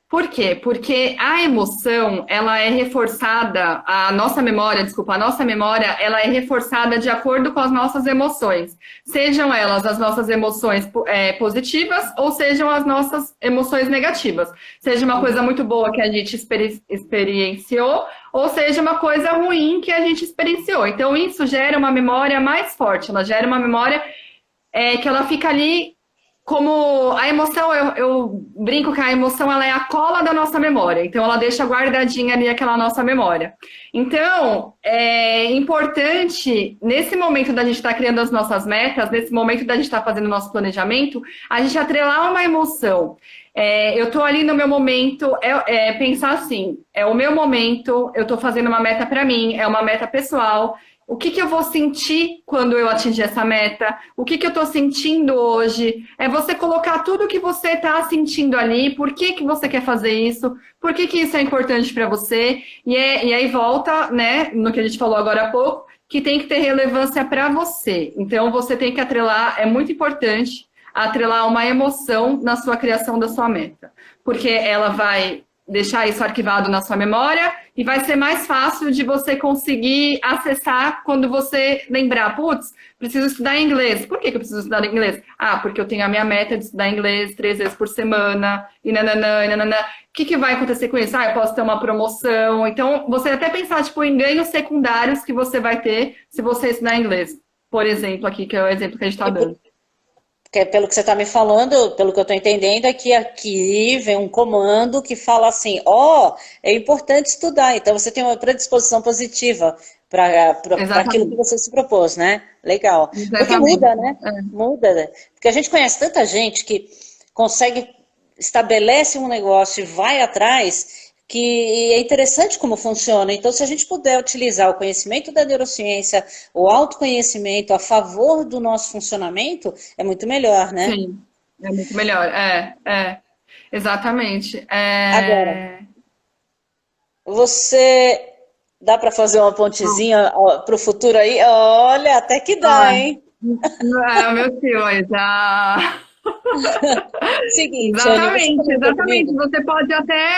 [SPEAKER 1] Por quê? Porque a emoção, ela é reforçada, a nossa memória, desculpa, a nossa memória, ela é reforçada de acordo com as nossas emoções. Sejam elas as nossas emoções positivas ou sejam as nossas emoções negativas. Seja uma coisa muito boa que a gente experienciou ou seja uma coisa ruim que a gente experienciou. Então, isso gera uma memória mais forte, ela gera uma memória que ela fica ali como a emoção, eu brinco que a emoção ela é a cola da nossa memória, então ela deixa guardadinha ali aquela nossa memória. Então, é importante, nesse momento da gente estar criando as nossas metas, nesse momento da gente estar fazendo o nosso planejamento, a gente atrelar uma emoção. Eu estou ali no meu momento, pensar assim, é o meu momento, eu estou fazendo uma meta para mim, é uma meta pessoal, o que que eu vou sentir quando eu atingir essa meta? O que que eu estou sentindo hoje? É você colocar tudo o que você está sentindo ali, por que que você quer fazer isso, por que que isso é importante para você, e aí volta, né, no que a gente falou agora há pouco, que tem que ter relevância para você. Então você tem que atrelar, é muito importante atrelar uma emoção na sua criação da sua meta, porque ela vai deixar isso arquivado na sua memória e vai ser mais fácil de você conseguir acessar quando você lembrar, putz, preciso estudar inglês. Por que que eu preciso estudar inglês? Ah, porque eu tenho a minha meta de estudar inglês 3 vezes por semana, e nananã, e nananã. O que que vai acontecer com isso? Ah, eu posso ter uma promoção. Então, você até pensar, tipo, em ganhos secundários que você vai ter se você estudar inglês. Por exemplo, aqui, que é o exemplo que a gente está
[SPEAKER 2] E
[SPEAKER 1] dando.
[SPEAKER 2] pelo que você está me falando, pelo que eu estou entendendo, é que aqui vem um comando que fala assim: é importante estudar. Então você tem uma predisposição positiva para aquilo que
[SPEAKER 1] Exatamente.
[SPEAKER 2] você se propôs, né? Legal. Porque
[SPEAKER 1] Exatamente.
[SPEAKER 2] muda, né? Muda, né? Porque a gente conhece tanta gente que consegue, estabelece um negócio e vai atrás, que é interessante como funciona. Então, se a gente puder utilizar o conhecimento da neurociência, o autoconhecimento a favor do nosso funcionamento, é muito melhor, né?
[SPEAKER 1] Sim, é muito melhor. Exatamente.
[SPEAKER 2] Agora, você dá para fazer uma pontezinha para o futuro aí? Olha, até que dá,
[SPEAKER 1] Ah,
[SPEAKER 2] hein?
[SPEAKER 1] o meu tio aí já.
[SPEAKER 2] Seguinte, Anne, você
[SPEAKER 1] Exatamente,
[SPEAKER 2] comentou
[SPEAKER 1] exatamente.
[SPEAKER 2] comigo?
[SPEAKER 1] Você pode até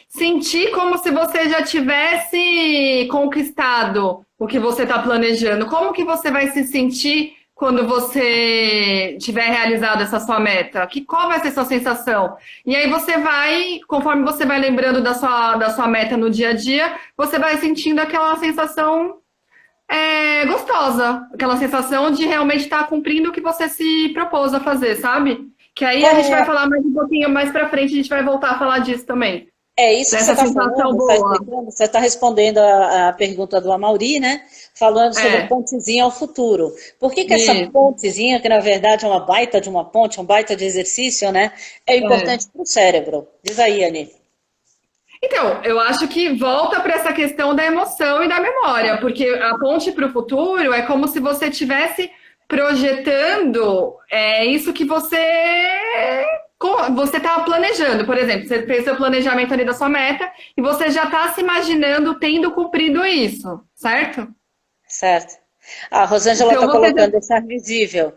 [SPEAKER 1] sentir como se você já tivesse conquistado o que você está planejando. Como que você vai se sentir quando você tiver realizado essa sua meta? Qual vai ser a sua sensação? E aí você vai, conforme você vai lembrando da sua meta no dia a dia, você vai sentindo aquela sensação gostosa, aquela sensação de realmente estar cumprindo o que você se propôs a fazer, sabe? Que aí a
[SPEAKER 2] Qual
[SPEAKER 1] gente vai
[SPEAKER 2] é,
[SPEAKER 1] falar mais um pouquinho mais pra frente, a gente vai voltar a falar disso também.
[SPEAKER 2] É isso que você
[SPEAKER 1] Dessa
[SPEAKER 2] está
[SPEAKER 1] sensação
[SPEAKER 2] falando, está
[SPEAKER 1] boa.
[SPEAKER 2] explicando, você está respondendo a pergunta do Amauri, né? Falando sobre
[SPEAKER 1] É,
[SPEAKER 2] pontezinha ao futuro. Por que que essa
[SPEAKER 1] isso.
[SPEAKER 2] pontezinha, que na verdade é uma baita de uma ponte, um baita de exercício, né? É
[SPEAKER 1] É.
[SPEAKER 2] importante para o cérebro? Diz aí, Anny.
[SPEAKER 1] Então, eu acho que volta para essa questão da emoção e da memória, porque a ponte para o futuro é como se você estivesse projetando isso que você estava planejando. Por exemplo, você fez seu planejamento ali da sua meta e você já está se imaginando tendo cumprido isso, certo?
[SPEAKER 2] Certo. A Rosângela
[SPEAKER 1] Então
[SPEAKER 2] está
[SPEAKER 1] você já.
[SPEAKER 2] colocando deixar visível.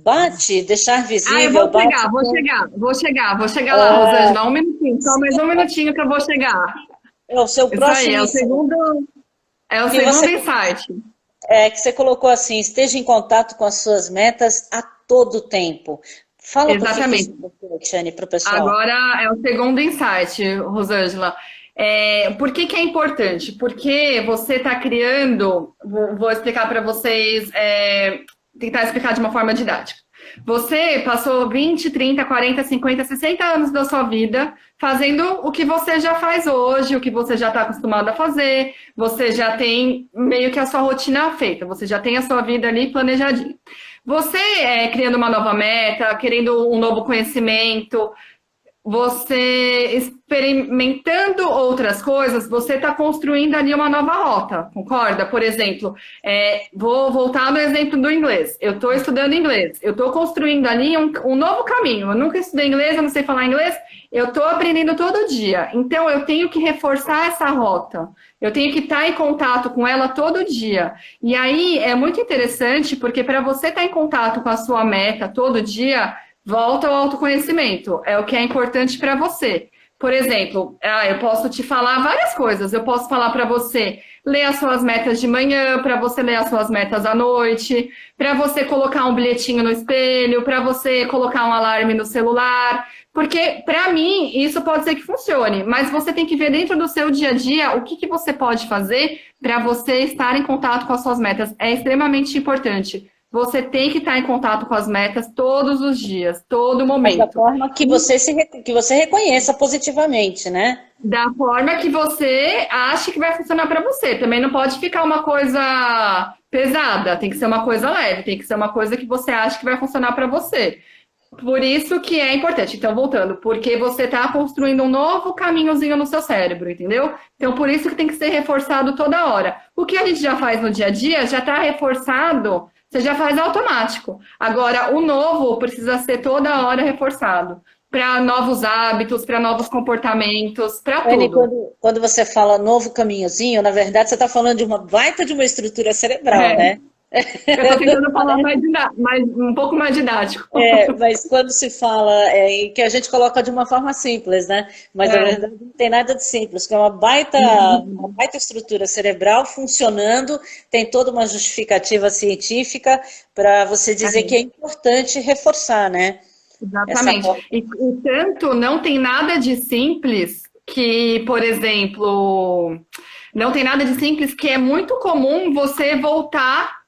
[SPEAKER 2] Bate, deixar
[SPEAKER 1] Ah, eu
[SPEAKER 2] visível,
[SPEAKER 1] vou
[SPEAKER 2] bate
[SPEAKER 1] chegar, vou
[SPEAKER 2] com.
[SPEAKER 1] chegar, vou chegar, vou chegar lá,
[SPEAKER 2] Ah,
[SPEAKER 1] Rosângela. Um minutinho, só mais um minutinho que eu vou chegar.
[SPEAKER 2] é o seu
[SPEAKER 1] Isso aí,
[SPEAKER 2] próximo insight.
[SPEAKER 1] é o
[SPEAKER 2] Que você
[SPEAKER 1] segundo insight.
[SPEAKER 2] que você colocou assim, esteja em contato com as suas metas a todo tempo. Fala por que isso é
[SPEAKER 1] Exatamente.
[SPEAKER 2] importante, Anne, para o pessoal.
[SPEAKER 1] Agora é o segundo insight, Rosângela. Por que que é importante? Porque você está criando, vou explicar para vocês, tentar explicar de uma forma didática. Você passou 20, 30, 40, 50, 60 anos da sua vida fazendo o que você já faz hoje, o que você já está acostumado a fazer, você já tem meio que a sua rotina feita, você já tem a sua vida ali planejadinha. Você criando uma nova meta, querendo um novo conhecimento, você experimentando outras coisas, você está construindo ali uma nova rota, concorda? Por exemplo, vou voltar no exemplo do inglês. Eu estou estudando inglês, eu estou construindo ali um novo caminho. Eu nunca estudei inglês, eu não sei falar inglês, eu estou aprendendo todo dia. Então, eu tenho que reforçar essa rota. Eu tenho que estar em contato com ela todo dia. E aí é muito interessante, porque para você estar em contato com a sua meta todo dia, volta ao autoconhecimento, é o que é importante para você. Por exemplo, eu posso te falar várias coisas. Eu posso falar para você ler as suas metas de manhã, para você ler as suas metas à noite, para você colocar um bilhetinho no espelho, para você colocar um alarme no celular. Porque, para mim, isso pode ser que funcione, mas você tem que ver dentro do seu dia a dia o que, que você pode fazer para você estar em contato com as suas metas. É extremamente importante. Você tem que estar em contato com as metas todos os dias, todo
[SPEAKER 2] Mas da
[SPEAKER 1] momento.
[SPEAKER 2] forma que você que você reconheça positivamente, né?
[SPEAKER 1] Da forma que você acha que vai funcionar para você. Também não pode ficar uma coisa pesada, tem que ser uma coisa leve, tem que ser uma coisa que você acha que vai funcionar para você. Por isso que é importante. Então, voltando, porque você está construindo um novo caminhozinho no seu cérebro, entendeu? Então, por isso que tem que ser reforçado toda hora. O que a gente já faz no dia a dia já está reforçado, você já faz automático. Agora, o novo precisa ser toda hora reforçado para novos hábitos, para novos comportamentos, para
[SPEAKER 2] Anne,
[SPEAKER 1] tudo.
[SPEAKER 2] quando você fala novo caminhozinho, na verdade você está falando de uma baita de uma estrutura cerebral,
[SPEAKER 1] É,
[SPEAKER 2] né?
[SPEAKER 1] eu estou tentando falar
[SPEAKER 2] Parece.
[SPEAKER 1] um pouco mais didático.
[SPEAKER 2] Mas quando se fala que a gente coloca de uma forma simples, né? Mas na
[SPEAKER 1] É,
[SPEAKER 2] verdade não tem nada de simples, que é uma baita estrutura cerebral funcionando, tem toda uma justificativa científica para você dizer que é
[SPEAKER 1] é.
[SPEAKER 2] importante reforçar, né? Essa
[SPEAKER 1] Exatamente.
[SPEAKER 2] forma.
[SPEAKER 1] E tanto não tem nada de simples que, por exemplo, não tem nada de simples que é muito comum você voltar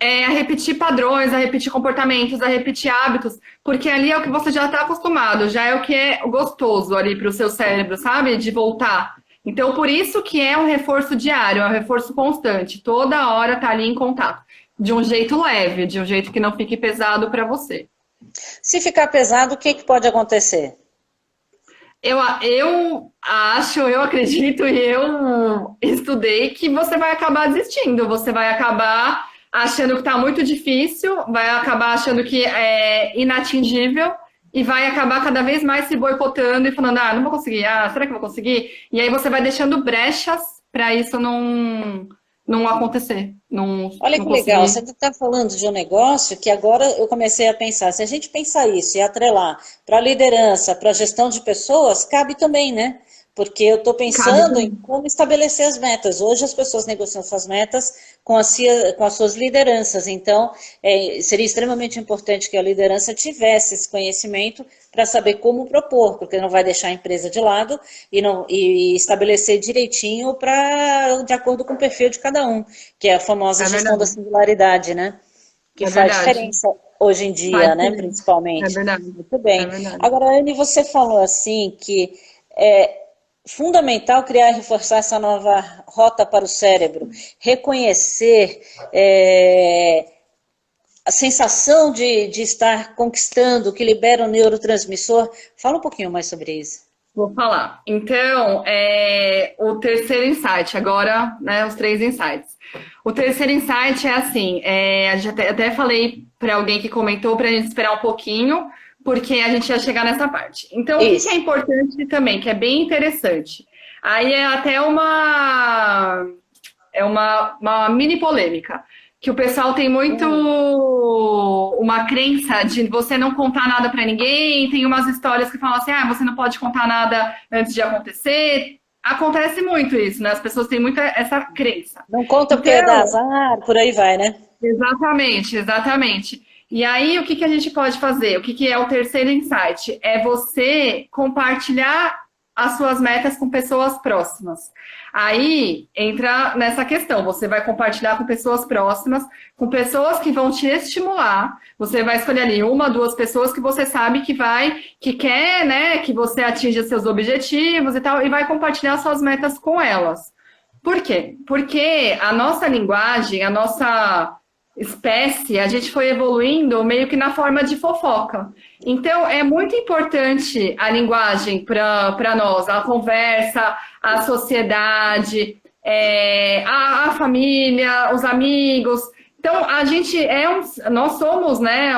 [SPEAKER 1] a repetir padrões, a repetir comportamentos, a repetir hábitos, porque ali é o que você já está acostumado, já é o que é gostoso ali para o seu cérebro, sabe? De voltar. Então, por isso que é um reforço diário, é um reforço constante. Toda hora tá ali em contato. De um jeito leve, de um jeito que não fique pesado para você.
[SPEAKER 2] Se ficar pesado, o que que pode acontecer?
[SPEAKER 1] Eu acho, eu acredito e eu estudei que você vai acabar desistindo, você vai acabar achando que está muito difícil, vai acabar achando que é inatingível e vai acabar cada vez mais se boicotando e falando, não vou conseguir, será que eu vou conseguir? E aí você vai deixando brechas para isso não acontecer,
[SPEAKER 2] Olha
[SPEAKER 1] não
[SPEAKER 2] que legal,
[SPEAKER 1] conseguir.
[SPEAKER 2] você está falando de um negócio que agora eu comecei a pensar. Se a gente pensar isso e atrelar para a liderança, para a gestão de pessoas, cabe também, né? Porque eu estou
[SPEAKER 1] Cabe
[SPEAKER 2] pensando em
[SPEAKER 1] também.
[SPEAKER 2] como estabelecer as metas. Hoje as pessoas negociam suas metas com as suas lideranças. Então, seria extremamente importante que a liderança tivesse esse conhecimento para saber como propor, porque não vai deixar a empresa de lado e estabelecer direitinho de acordo com o perfil de cada um, que é a famosa
[SPEAKER 1] É
[SPEAKER 2] gestão da
[SPEAKER 1] verdade,
[SPEAKER 2] singularidade, né? Que
[SPEAKER 1] é
[SPEAKER 2] faz
[SPEAKER 1] verdade.
[SPEAKER 2] diferença hoje em
[SPEAKER 1] Faz
[SPEAKER 2] dia, né?
[SPEAKER 1] diferença. É
[SPEAKER 2] Principalmente.
[SPEAKER 1] verdade,
[SPEAKER 2] Muito
[SPEAKER 1] é
[SPEAKER 2] bem.
[SPEAKER 1] verdade.
[SPEAKER 2] Agora, Anne, você falou assim que é, fundamental criar e reforçar essa nova rota para o cérebro, reconhecer a sensação de estar conquistando, que libera o neurotransmissor. Fala um pouquinho mais sobre isso.
[SPEAKER 1] Vou falar. Então, o terceiro insight, agora, né, os 3 insights. O terceiro insight é assim, a gente até falei para alguém que comentou para a gente esperar um pouquinho, porque a gente ia chegar nessa parte. Então, o que é importante também, que é bem interessante? Aí é até uma mini polêmica, que o pessoal tem muito uma crença de você não contar nada para ninguém, tem umas histórias que falam assim, você não pode contar nada antes de acontecer. Acontece muito isso, né? As pessoas têm muito essa crença.
[SPEAKER 2] Não conta porque dá azar, por aí vai, né?
[SPEAKER 1] Exatamente, exatamente. E aí, o que a gente pode fazer? O que é o terceiro insight? É você compartilhar as suas metas com pessoas próximas. Aí entra nessa questão, você vai compartilhar com pessoas próximas, com pessoas que vão te estimular. Você vai escolher ali 1, 2 pessoas que você sabe que quer, né, que você atinja seus objetivos e tal, e vai compartilhar suas metas com elas. Por quê? Porque a nossa linguagem, a nossa espécie, a gente foi evoluindo meio que na forma de fofoca. Então, é muito importante a linguagem para nós, a conversa, a sociedade, a família, os amigos. Então, a gente nós somos, né,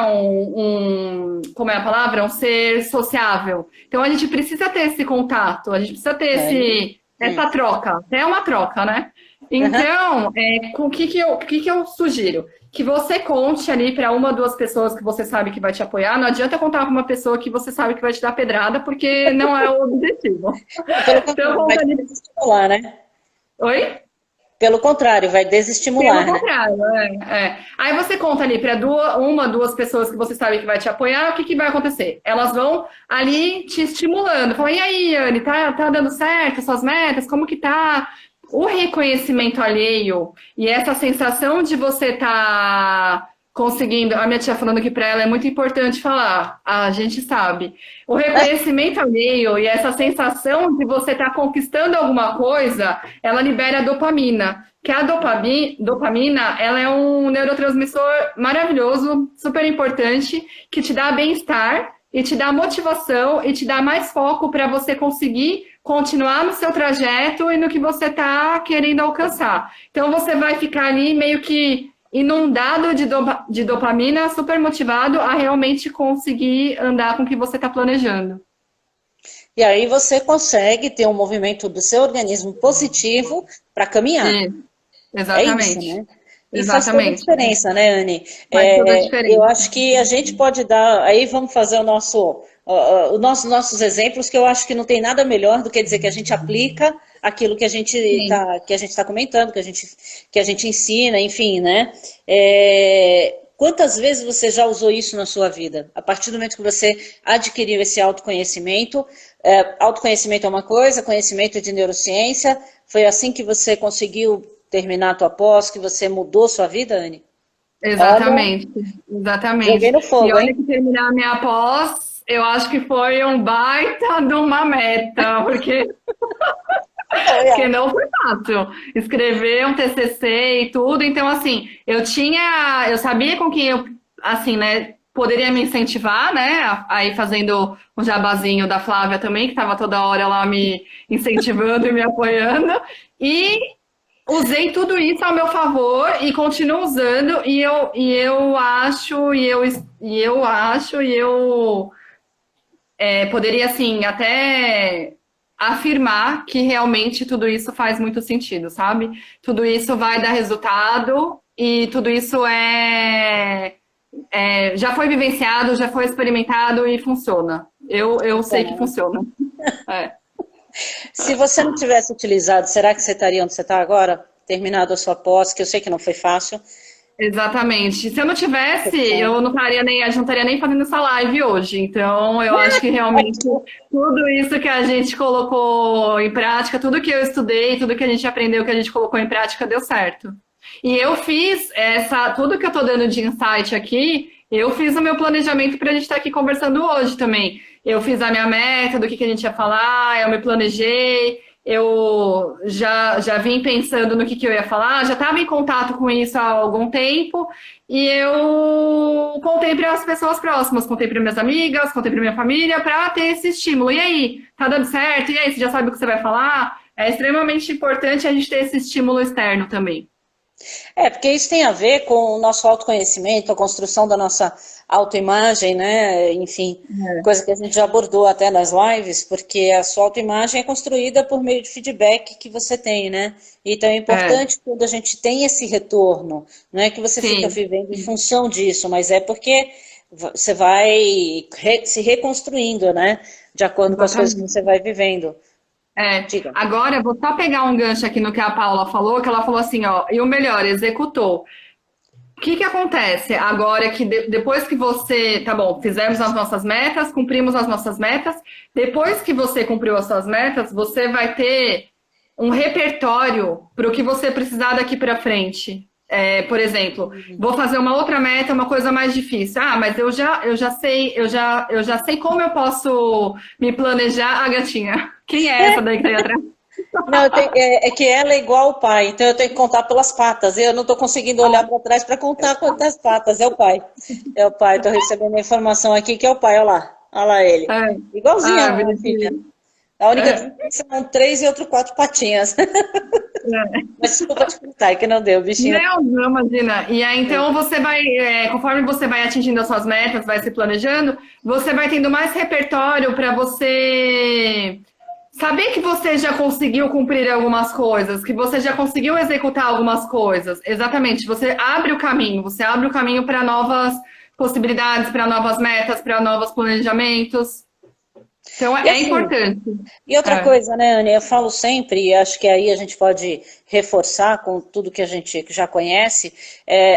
[SPEAKER 1] como é a palavra? Um ser sociável. Então, a gente precisa ter esse contato, a gente precisa ter essa troca. É uma troca, né? Então, o que eu sugiro? Que você conte ali para 1, 2 pessoas que você sabe que vai te apoiar. Não adianta contar com uma pessoa que você sabe que vai te dar pedrada, porque não é o objetivo.
[SPEAKER 2] Então, vai desestimular, né?
[SPEAKER 1] Oi?
[SPEAKER 2] Pelo contrário, vai desestimular.
[SPEAKER 1] Pelo contrário, Aí você conta ali para 1, 2 pessoas que você sabe que vai te apoiar, o que vai acontecer? Elas vão ali te estimulando. Falam, e aí, Anne, tá dando certo suas metas? Como que tá? O reconhecimento alheio e essa sensação de você estar conseguindo... A minha tia falando que para ela é muito importante falar, a gente sabe. O reconhecimento alheio e essa sensação de você estar conquistando alguma coisa, ela libera dopamina. Que a dopamina, ela é um neurotransmissor maravilhoso, super importante, que te dá bem-estar e te dá motivação e te dá mais foco para você conseguir continuar no seu trajeto e no que você está querendo alcançar. Então, você vai ficar ali meio que inundado de dopamina, super motivado a realmente conseguir andar com o que você está planejando.
[SPEAKER 2] E aí você consegue ter um movimento do seu organismo positivo para caminhar.
[SPEAKER 1] Exatamente.
[SPEAKER 2] É isso, né? E faz toda a diferença, né, Anne?
[SPEAKER 1] Faz toda a diferença.
[SPEAKER 2] Eu acho que a gente pode dar... Aí vamos fazer os nossos exemplos, que eu acho que não tem nada melhor do que dizer que a gente aplica aquilo que a gente está comentando, que a gente ensina, enfim, né? Quantas vezes você já usou isso na sua vida? A partir do momento que você adquiriu esse autoconhecimento, autoconhecimento é uma coisa, conhecimento de neurociência, foi assim que você conseguiu terminar a tua pós, que você mudou sua vida, Anne?
[SPEAKER 1] Exatamente, exatamente.
[SPEAKER 2] Joguei no fogo,
[SPEAKER 1] e olha
[SPEAKER 2] hein?
[SPEAKER 1] que terminar a minha pós, eu acho que foi um baita de uma meta, porque não foi fácil escrever um TCC e tudo. Então, assim, eu sabia com quem eu, assim, né, poderia me incentivar, né, aí fazendo um jabazinho da Flávia também, que estava toda hora lá me incentivando e me apoiando, e usei tudo isso ao meu favor e continuo usando, e eu poderia, assim, até afirmar que realmente tudo isso faz muito sentido, sabe? Tudo isso vai dar resultado e tudo isso já foi vivenciado, já foi experimentado e funciona. Eu sei que funciona.
[SPEAKER 2] Se você não tivesse utilizado, será que você estaria onde você está agora? Terminado a sua pós, que eu sei que não foi fácil.
[SPEAKER 1] Exatamente. Se eu não tivesse, eu não estaria nem, a gente não estaria nem fazendo essa live hoje. Então, eu acho que realmente tudo isso que a gente colocou em prática, tudo que eu estudei, tudo que a gente aprendeu, que a gente colocou em prática, deu certo. E eu fiz tudo que eu estou dando de insight aqui, eu fiz o meu planejamento para a gente estar aqui conversando hoje também. eu fiz a minha meta, do que a gente ia falar, eu me planejei, eu já vim pensando no que eu ia falar, já estava em contato com isso há algum tempo, e eu contei para as pessoas próximas, contei para minhas amigas, contei para minha família, para ter esse estímulo. E aí, tá dando certo? E aí, você já sabe o que você vai falar? É extremamente importante a gente ter esse estímulo externo também.
[SPEAKER 2] Porque isso tem a ver com o nosso autoconhecimento, a construção da nossa autoimagem, né? Enfim, coisa que a gente já abordou até nas lives, porque a sua autoimagem é construída por meio de feedback que você tem, né? Então é
[SPEAKER 1] É,
[SPEAKER 2] importante quando a gente tem esse retorno, não é que você fica
[SPEAKER 1] sim.
[SPEAKER 2] vivendo em função disso, mas é porque você vai se reconstruindo, né? De acordo com as coisas que
[SPEAKER 1] Exatamente.
[SPEAKER 2] você vai vivendo. Diga.
[SPEAKER 1] Agora eu vou só pegar um gancho aqui no que a Paula falou, que ela falou assim, ó, e o melhor, executou. O que acontece agora que depois que você, tá bom, fizemos as nossas metas, cumprimos as nossas metas, depois que você cumpriu as suas metas, você vai ter um repertório para o que você precisar daqui para frente. Por exemplo, vou fazer uma outra meta, uma coisa mais difícil. Ah, mas eu já sei como eu posso me planejar a gatinha. Quem é essa daí que tá aí atrás?
[SPEAKER 2] Não, é que ela é igual ao pai, então eu tenho que contar pelas patas. Eu não estou conseguindo olhar para trás para contar quantas patas. É o pai. É o pai. Estou recebendo a informação aqui que é o pai. Olha lá. Olha lá ele.
[SPEAKER 1] É,
[SPEAKER 2] Igualzinho a minha filha.
[SPEAKER 1] bonitinho.
[SPEAKER 2] A única
[SPEAKER 1] É,
[SPEAKER 2] diferença são três e outro quatro patinhas.
[SPEAKER 1] é.
[SPEAKER 2] Mas desculpa te contar, é que não deu, bichinho.
[SPEAKER 1] Não, imagina. E aí, então, você vai, conforme você vai atingindo as suas metas, vai se planejando, você vai tendo mais repertório para você saber que você já conseguiu cumprir algumas coisas, que você já conseguiu executar algumas coisas. Exatamente. Você abre o caminho para novas possibilidades, para novas metas, para novos planejamentos. Então,
[SPEAKER 2] E
[SPEAKER 1] é
[SPEAKER 2] assim,
[SPEAKER 1] importante.
[SPEAKER 2] e outra
[SPEAKER 1] É.
[SPEAKER 2] coisa, né, Anny, eu falo sempre, e acho que aí a gente pode reforçar com tudo que a gente já conhece,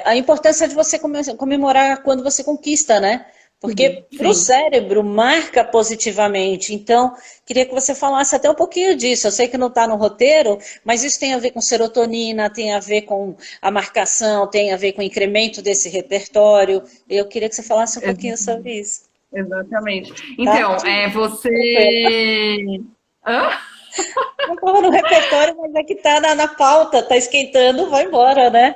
[SPEAKER 2] a importância de você comemorar quando você conquista, né? Porque para o
[SPEAKER 1] Sim.
[SPEAKER 2] cérebro marca positivamente. Então, queria que você falasse até um pouquinho disso. Eu sei que não está no roteiro, mas isso tem a ver com serotonina, tem a ver com a marcação, tem a ver com o incremento desse repertório. Eu queria que você falasse um pouquinho sobre isso,
[SPEAKER 1] Exatamente.
[SPEAKER 2] tá?
[SPEAKER 1] Então,
[SPEAKER 2] Tranquilo.
[SPEAKER 1] você. Hã?
[SPEAKER 2] Não estava no repertório, mas é que tá na pauta, tá esquentando, vai embora, né?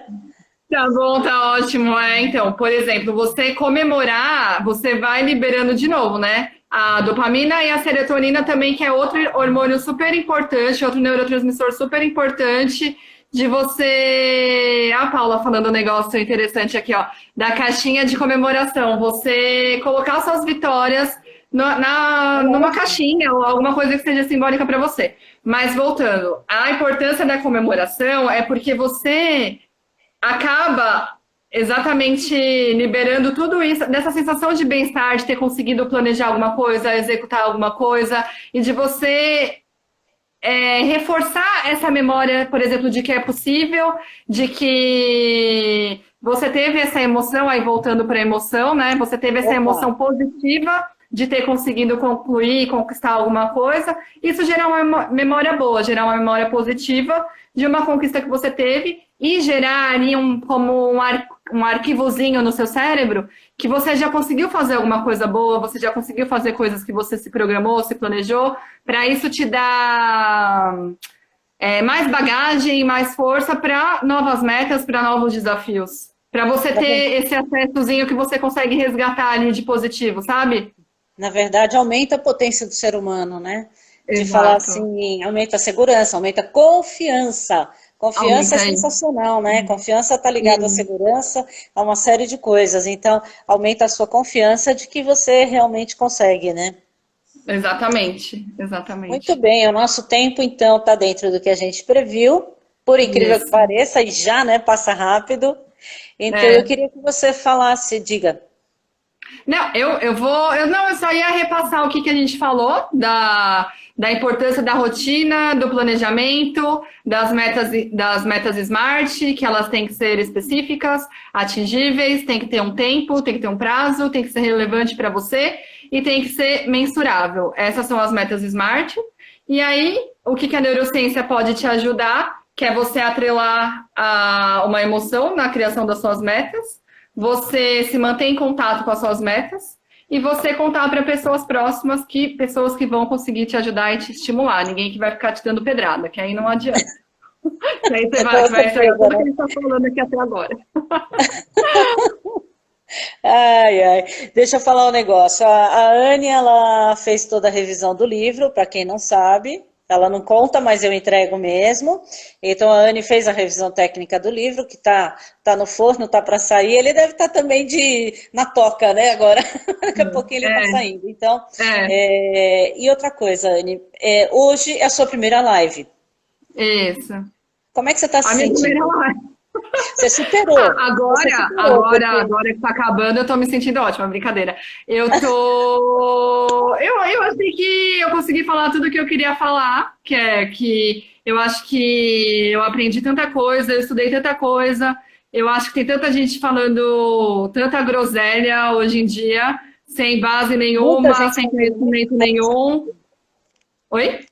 [SPEAKER 1] Tá bom, tá ótimo. Então, por exemplo, você comemorar, você vai liberando de novo, né? A dopamina e a serotonina também, que é outro hormônio super importante, outro neurotransmissor super importante de você. A Paula falando um negócio interessante aqui, ó, da caixinha de comemoração. Você colocar suas vitórias numa caixinha ou alguma coisa que seja simbólica para você. Mas voltando, a importância da comemoração é porque você acaba exatamente liberando tudo isso, dessa sensação de bem-estar, de ter conseguido planejar alguma coisa, executar alguma coisa, e de você reforçar essa memória, por exemplo, de que é possível, de que você teve essa emoção, aí voltando para a emoção, né? Você teve essa
[SPEAKER 2] Opa,
[SPEAKER 1] emoção positiva de ter conseguido concluir, conquistar alguma coisa. Isso gerar uma memória boa, gerar uma memória positiva de uma conquista que você teve e gerar ali um arquivozinho no seu cérebro que você já conseguiu fazer alguma coisa boa, você já conseguiu fazer coisas que você se programou, se planejou, para isso te dar mais bagagem, mais força para novas metas, para novos desafios. Para você ter esse acessozinho que você consegue resgatar ali de positivo, sabe?
[SPEAKER 2] na verdade, aumenta a potência do ser humano, né? De falar
[SPEAKER 1] Exato.
[SPEAKER 2] assim, aumenta a segurança, aumenta a confiança. Confiança é
[SPEAKER 1] Aumenta aí.
[SPEAKER 2] sensacional, né? Confiança está ligada à
[SPEAKER 1] Sim,
[SPEAKER 2] segurança, a uma série de coisas. Então, aumenta a sua confiança de que você realmente consegue, né?
[SPEAKER 1] exatamente,
[SPEAKER 2] Muito
[SPEAKER 1] exatamente.
[SPEAKER 2] bem, o nosso tempo então está dentro do que a gente previu, por incrível que
[SPEAKER 1] Isso.
[SPEAKER 2] pareça, e já, né, passa rápido. Então eu
[SPEAKER 1] É.
[SPEAKER 2] queria que você falasse, diga.
[SPEAKER 1] Não, eu só ia repassar o que a gente falou da importância da rotina, do planejamento, das metas SMART, que elas têm que ser específicas, atingíveis, tem que ter um tempo, tem que ter um prazo, tem que ser relevante para você e tem que ser mensurável. Essas são as metas SMART. E aí, o que a neurociência pode te ajudar, que é você atrelar uma emoção na criação das suas metas, você se mantém em contato com as suas metas e você contar para pessoas próximas, pessoas que vão conseguir te ajudar e te estimular, ninguém que vai ficar te dando pedrada, que aí não adianta. Que aí você
[SPEAKER 2] Com
[SPEAKER 1] vai estragar
[SPEAKER 2] certeza,
[SPEAKER 1] tudo que a
[SPEAKER 2] né?
[SPEAKER 1] gente está falando aqui até agora.
[SPEAKER 2] Ai, ai. Deixa eu falar um negócio. A Anne, ela fez toda a revisão do livro, para quem não sabe. Ela não conta, mas eu entrego mesmo. Então a Anne fez a revisão técnica do livro, que tá no forno, tá para sair. Ele deve estar também na toca, né? Agora, daqui a pouquinho ele está
[SPEAKER 1] É,
[SPEAKER 2] saindo. Então,
[SPEAKER 1] é,
[SPEAKER 2] e outra coisa, Anne, hoje é a sua primeira live.
[SPEAKER 1] isso.
[SPEAKER 2] Como é que você está
[SPEAKER 1] A
[SPEAKER 2] se
[SPEAKER 1] minha primeira
[SPEAKER 2] sentindo?
[SPEAKER 1] live.
[SPEAKER 2] Você superou.
[SPEAKER 1] Ah,
[SPEAKER 2] Você
[SPEAKER 1] agora,
[SPEAKER 2] superou,
[SPEAKER 1] agora,
[SPEAKER 2] porque
[SPEAKER 1] agora que tá acabando, eu tô me sentindo ótima, brincadeira. Eu tô. Eu achei que eu consegui falar tudo o que eu queria falar, que é que eu acho que eu aprendi tanta coisa, eu estudei tanta coisa, eu acho que tem tanta gente falando tanta groselha hoje em dia, sem base
[SPEAKER 2] muita
[SPEAKER 1] nenhuma,
[SPEAKER 2] gente
[SPEAKER 1] sem
[SPEAKER 2] falando muita
[SPEAKER 1] conhecimento
[SPEAKER 2] coisa.
[SPEAKER 1] nenhum. Oi?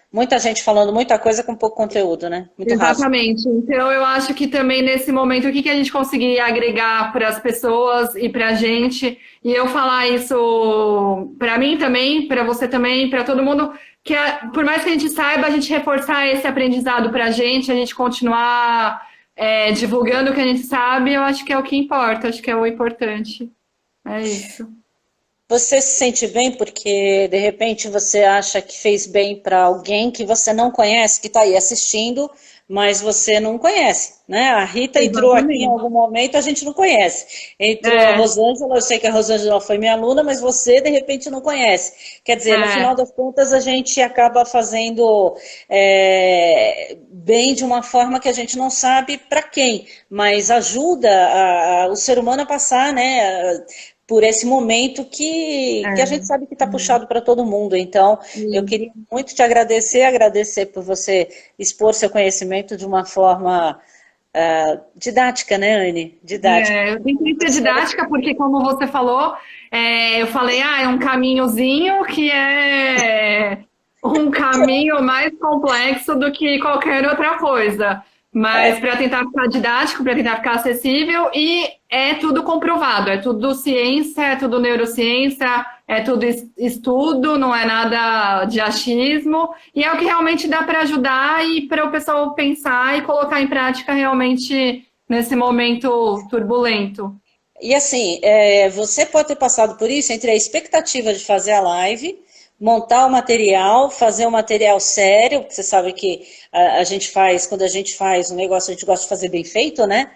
[SPEAKER 2] Muita gente falando muita coisa com pouco conteúdo, né? Muito raso.
[SPEAKER 1] Exatamente. Então, eu acho que também nesse momento, o que que a gente conseguir agregar para as pessoas e para a gente, e eu falar isso para mim também, para você também, para todo mundo, por mais que a gente saiba, a gente reforçar esse aprendizado para a gente continuar divulgando o que a gente sabe, eu acho que é o que importa, acho que é o importante. É isso.
[SPEAKER 2] Você se sente bem porque de repente você acha que fez bem para alguém que você não conhece, que está aí assistindo, mas você não conhece, né? A Rita entrou aqui em
[SPEAKER 1] Exatamente.
[SPEAKER 2] algum momento, a gente não conhece. Entrou a
[SPEAKER 1] É,
[SPEAKER 2] Rosângela, eu sei que a Rosângela foi minha aluna, mas você de repente não conhece. Quer dizer, no final
[SPEAKER 1] é,
[SPEAKER 2] das contas, a gente acaba fazendo bem de uma forma que a gente não sabe para quem, mas ajuda o ser humano a passar, né? Por esse momento que a gente
[SPEAKER 1] é.
[SPEAKER 2] sabe que está puxado para todo mundo. Então, eu
[SPEAKER 1] E-
[SPEAKER 2] queria muito te agradecer, agradecer por você expor seu conhecimento de uma forma didática, né, Anne? Didática.
[SPEAKER 1] Eu tentei ser didática porque, como você falou, eu falei, é um caminhozinho que é um caminho mais complexo do que qualquer outra coisa. Mas para tentar ficar didático, para tentar ficar acessível, e é tudo comprovado, é tudo ciência, é tudo neurociência, é tudo estudo, não é nada de achismo, e é o que realmente dá para ajudar e para o pessoal pensar e colocar em prática realmente nesse momento turbulento.
[SPEAKER 2] E assim, você pode ter passado por isso entre a expectativa de fazer a live, montar o material, fazer um material sério, porque você sabe que a gente faz, quando a gente faz um negócio, a gente gosta de fazer bem feito, né?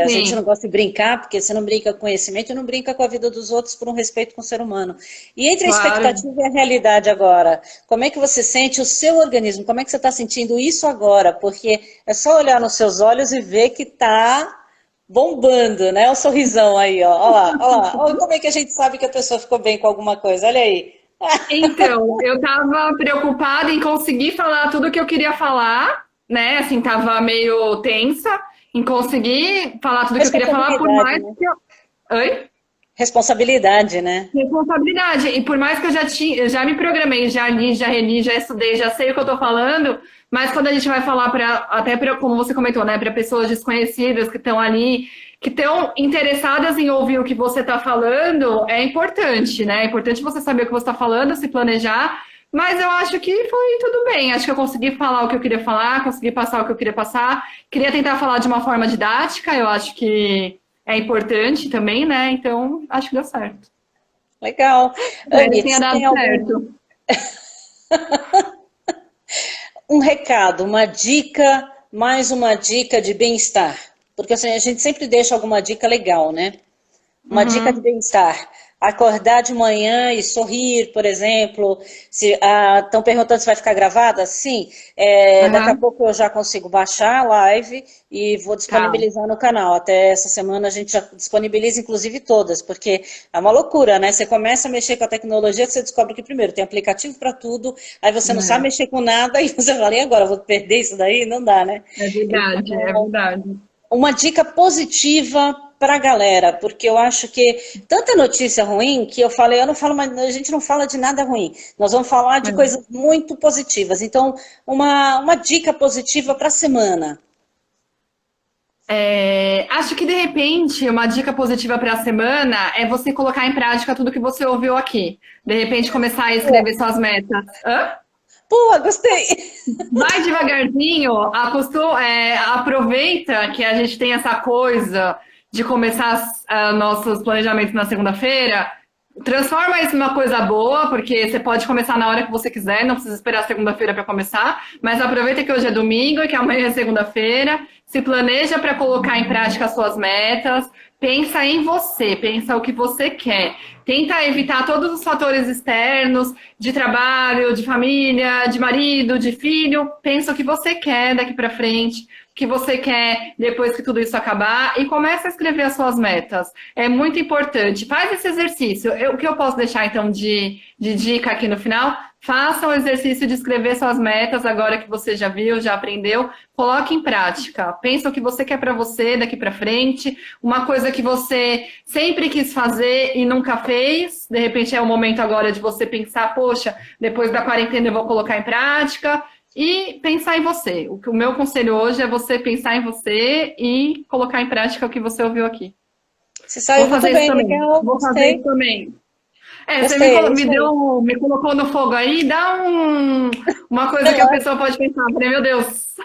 [SPEAKER 2] A gente não
[SPEAKER 1] Sim,
[SPEAKER 2] gosta de brincar, porque você não brinca com conhecimento e não brinca com a vida dos outros por um respeito com o ser humano. E entre a
[SPEAKER 1] claro.
[SPEAKER 2] expectativa e a realidade agora, como é que você sente o seu organismo? Como é que você está sentindo isso agora? Porque é só olhar nos seus olhos e ver que está bombando, né? O sorrisão aí, ó. Olha lá, olha lá. Olha como é que a gente sabe que a pessoa ficou bem com alguma coisa. Olha aí.
[SPEAKER 1] Então, eu estava preocupada em conseguir falar tudo o que eu queria falar, né? Assim, tava meio tensa em conseguir falar tudo o que eu queria falar, por
[SPEAKER 2] Responsabilidade,
[SPEAKER 1] mais
[SPEAKER 2] né?
[SPEAKER 1] que eu... Oi?
[SPEAKER 2] Responsabilidade, né?
[SPEAKER 1] Responsabilidade. E por mais que eu já me programei, já li, já reli, já estudei, já sei o que eu tô falando, mas quando a gente vai falar como você comentou, né, para pessoas desconhecidas que estão ali, que estão interessadas em ouvir o que você está falando, é importante, né? É importante você saber o que você está falando, se planejar. Mas eu acho que foi tudo bem. Acho que eu consegui falar o que eu queria falar, consegui passar o que eu queria passar. Queria tentar falar de uma forma didática, eu acho que é importante também, né? Então, acho que deu certo.
[SPEAKER 2] Legal.
[SPEAKER 1] Espero que
[SPEAKER 2] Anny,
[SPEAKER 1] tenha
[SPEAKER 2] você
[SPEAKER 1] dado
[SPEAKER 2] tem algum
[SPEAKER 1] certo.
[SPEAKER 2] um recado, uma dica, mais uma dica de bem-estar? Porque assim, a gente sempre deixa alguma dica legal, né? Uma dica de
[SPEAKER 1] Uhum.
[SPEAKER 2] bem-estar. Acordar de manhã e sorrir, por exemplo. Se estão perguntando se vai ficar gravada? Sim. Daqui a
[SPEAKER 1] Aham.
[SPEAKER 2] pouco eu já consigo baixar a live e vou
[SPEAKER 1] Tá.
[SPEAKER 2] disponibilizar no canal. Até essa semana a gente já disponibiliza, inclusive, todas, porque é uma loucura, né? Você começa a mexer com a tecnologia, você descobre que primeiro tem aplicativo para tudo, aí você não sabe mexer com nada e você fala, e agora? Vou perder isso daí? Não dá, né?
[SPEAKER 1] É verdade, é
[SPEAKER 2] Então,
[SPEAKER 1] verdade.
[SPEAKER 2] uma dica positiva para a galera, porque eu acho que tanta notícia ruim que eu falei, eu não falo, mas a gente não fala de nada ruim. Nós vamos falar de
[SPEAKER 1] É.
[SPEAKER 2] coisas muito positivas. Então, uma dica positiva para a semana.
[SPEAKER 1] Acho que de repente uma dica positiva para a semana é você colocar em prática tudo que você ouviu aqui. De repente começar a escrever suas metas. Hã?
[SPEAKER 2] Pô, gostei!
[SPEAKER 1] Vai devagarzinho, aproveita que a gente tem essa coisa de começar nossos planejamentos na segunda-feira. Transforma isso numa coisa boa, porque você pode começar na hora que você quiser, não precisa esperar segunda-feira para começar, mas aproveita que hoje é domingo e que amanhã é segunda-feira, se planeja para colocar em prática as suas metas, pensa em você, pensa o que você quer. Tenta evitar todos os fatores externos, de trabalho, de família, de marido, de filho. Pensa o que você quer daqui para frente, o que você quer depois que tudo isso acabar e começa a escrever as suas metas. É muito importante. Faz esse exercício. O que eu posso deixar, então, de dica aqui no final? Faça o exercício de escrever suas metas agora que você já viu, já aprendeu. Coloque em prática. Pensa o que você quer para você daqui para frente. Uma coisa que você sempre quis fazer e nunca fez. De repente é o momento agora de você pensar, poxa, depois da quarentena eu vou colocar em prática. E pensar em você. O meu conselho hoje é você pensar em você e colocar em prática o que você ouviu aqui.
[SPEAKER 2] Você
[SPEAKER 1] Vou
[SPEAKER 2] saiu muito
[SPEAKER 1] fazer isso
[SPEAKER 2] bem,
[SPEAKER 1] também.
[SPEAKER 2] legal,
[SPEAKER 1] Vou fazer isso
[SPEAKER 2] gostei.
[SPEAKER 1] também. Você
[SPEAKER 2] Gostei, é
[SPEAKER 1] me
[SPEAKER 2] isso aí.
[SPEAKER 1] me colocou no fogo aí, dá uma coisa que a
[SPEAKER 2] Melhor.
[SPEAKER 1] pessoa pode pensar. Falei, meu Deus.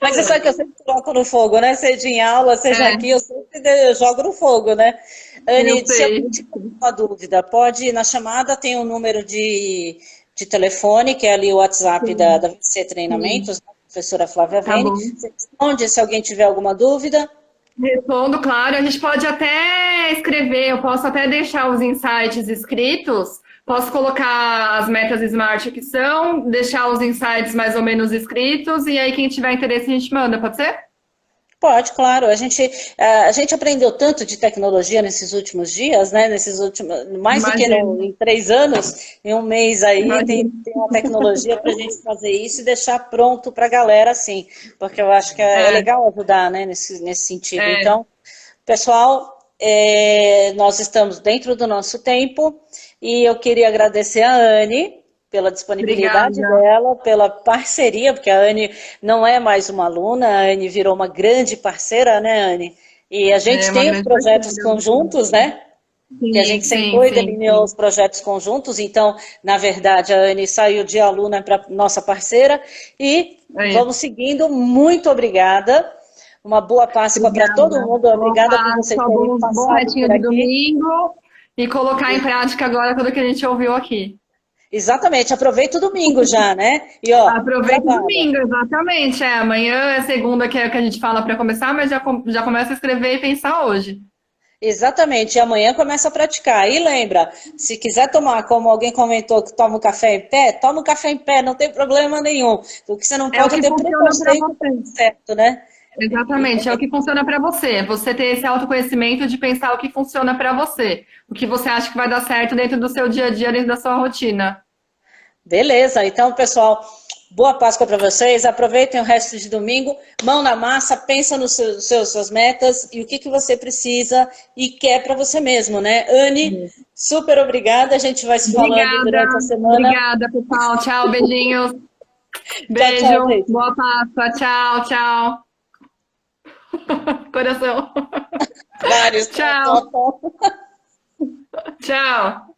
[SPEAKER 2] Mas você sabe que eu sempre coloco no fogo, né? Seja em aula, seja
[SPEAKER 1] É,
[SPEAKER 2] aqui, eu sempre jogo no fogo, né?
[SPEAKER 1] eu
[SPEAKER 2] Anne, se
[SPEAKER 1] sei.
[SPEAKER 2] alguém tiver uma dúvida, pode, na chamada tem um número de telefone, que é ali o WhatsApp da
[SPEAKER 1] Sim,
[SPEAKER 2] VC
[SPEAKER 1] sim.
[SPEAKER 2] Treinamentos, da professora Flávia
[SPEAKER 1] Tá
[SPEAKER 2] Vene.
[SPEAKER 1] bom.
[SPEAKER 2] Você responde se alguém tiver alguma dúvida.
[SPEAKER 1] Respondo, claro. A gente pode até escrever, eu posso até deixar os insights escritos, posso colocar as metas SMART que são, deixar os insights mais ou menos escritos, e aí quem tiver interesse a gente manda, pode ser?
[SPEAKER 2] Pode, claro. A gente aprendeu tanto de tecnologia nesses últimos dias, né? Nesses últimos, mais do que
[SPEAKER 1] Imagino,
[SPEAKER 2] em 3 anos, em um mês aí, tem,
[SPEAKER 1] imagino.
[SPEAKER 2] tem uma tecnologia para a gente fazer isso e deixar pronto para a galera, assim, porque eu acho que é
[SPEAKER 1] É,
[SPEAKER 2] legal ajudar, né, nesse sentido.
[SPEAKER 1] é.
[SPEAKER 2] Então, pessoal, nós estamos dentro do nosso tempo e eu queria agradecer a Anne pela disponibilidade
[SPEAKER 1] Obrigada.
[SPEAKER 2] dela, pela parceria, porque a Anne não é mais uma aluna, a Anne virou uma grande parceira, né, Anne? E a
[SPEAKER 1] É
[SPEAKER 2] gente
[SPEAKER 1] uma
[SPEAKER 2] tem os
[SPEAKER 1] grande
[SPEAKER 2] projetos
[SPEAKER 1] parceira.
[SPEAKER 2] conjuntos, né? Que a
[SPEAKER 1] Sim,
[SPEAKER 2] gente
[SPEAKER 1] sim,
[SPEAKER 2] sentou e
[SPEAKER 1] sim,
[SPEAKER 2] delineou
[SPEAKER 1] sim.
[SPEAKER 2] os projetos conjuntos, então, na verdade, a Anne saiu de aluna para nossa parceira e
[SPEAKER 1] É isso.
[SPEAKER 2] vamos seguindo. Muito obrigada. Uma boa Páscoa para todo
[SPEAKER 1] Obrigada.
[SPEAKER 2] mundo.
[SPEAKER 1] Boa
[SPEAKER 2] Obrigada por vocês
[SPEAKER 1] Páscoa,
[SPEAKER 2] terem
[SPEAKER 1] bom
[SPEAKER 2] passado
[SPEAKER 1] restinho
[SPEAKER 2] por
[SPEAKER 1] de
[SPEAKER 2] aqui.
[SPEAKER 1] domingo e colocar em prática agora tudo que a gente ouviu aqui.
[SPEAKER 2] Exatamente, aproveita o domingo já, né? E ó,
[SPEAKER 1] Aproveita o
[SPEAKER 2] trabalha.
[SPEAKER 1] domingo, exatamente. Amanhã é segunda que é que a gente fala para começar, mas já começa a escrever e pensar hoje.
[SPEAKER 2] Exatamente, e amanhã começa a praticar. E lembra, se quiser tomar, como alguém comentou que toma o café em pé, toma o café em pé, não tem problema nenhum. O que você não
[SPEAKER 1] É o
[SPEAKER 2] pode é
[SPEAKER 1] que
[SPEAKER 2] ter
[SPEAKER 1] funciona para
[SPEAKER 2] preconceito com
[SPEAKER 1] você.
[SPEAKER 2] o certo, né?
[SPEAKER 1] Exatamente, é o que funciona para você. Você ter esse autoconhecimento de pensar o que funciona para você. O que você acha que vai dar certo dentro do seu dia a dia, dentro da sua rotina.
[SPEAKER 2] Beleza, então, pessoal, boa Páscoa para vocês. Aproveitem o resto de domingo, mão na massa, pensa nos suas metas e o que você precisa e quer para você mesmo, né? Anne, super obrigada. A gente vai se falando
[SPEAKER 1] Obrigada,
[SPEAKER 2] durante a semana.
[SPEAKER 1] obrigada, pessoal. Tchau, beijinhos.
[SPEAKER 2] Tchau, tchau,
[SPEAKER 1] Beijo,
[SPEAKER 2] gente.
[SPEAKER 1] boa Páscoa, tchau, tchau. Coração.
[SPEAKER 2] Vários.
[SPEAKER 1] Tchau,
[SPEAKER 2] Tchau, tchau.
[SPEAKER 1] tchau.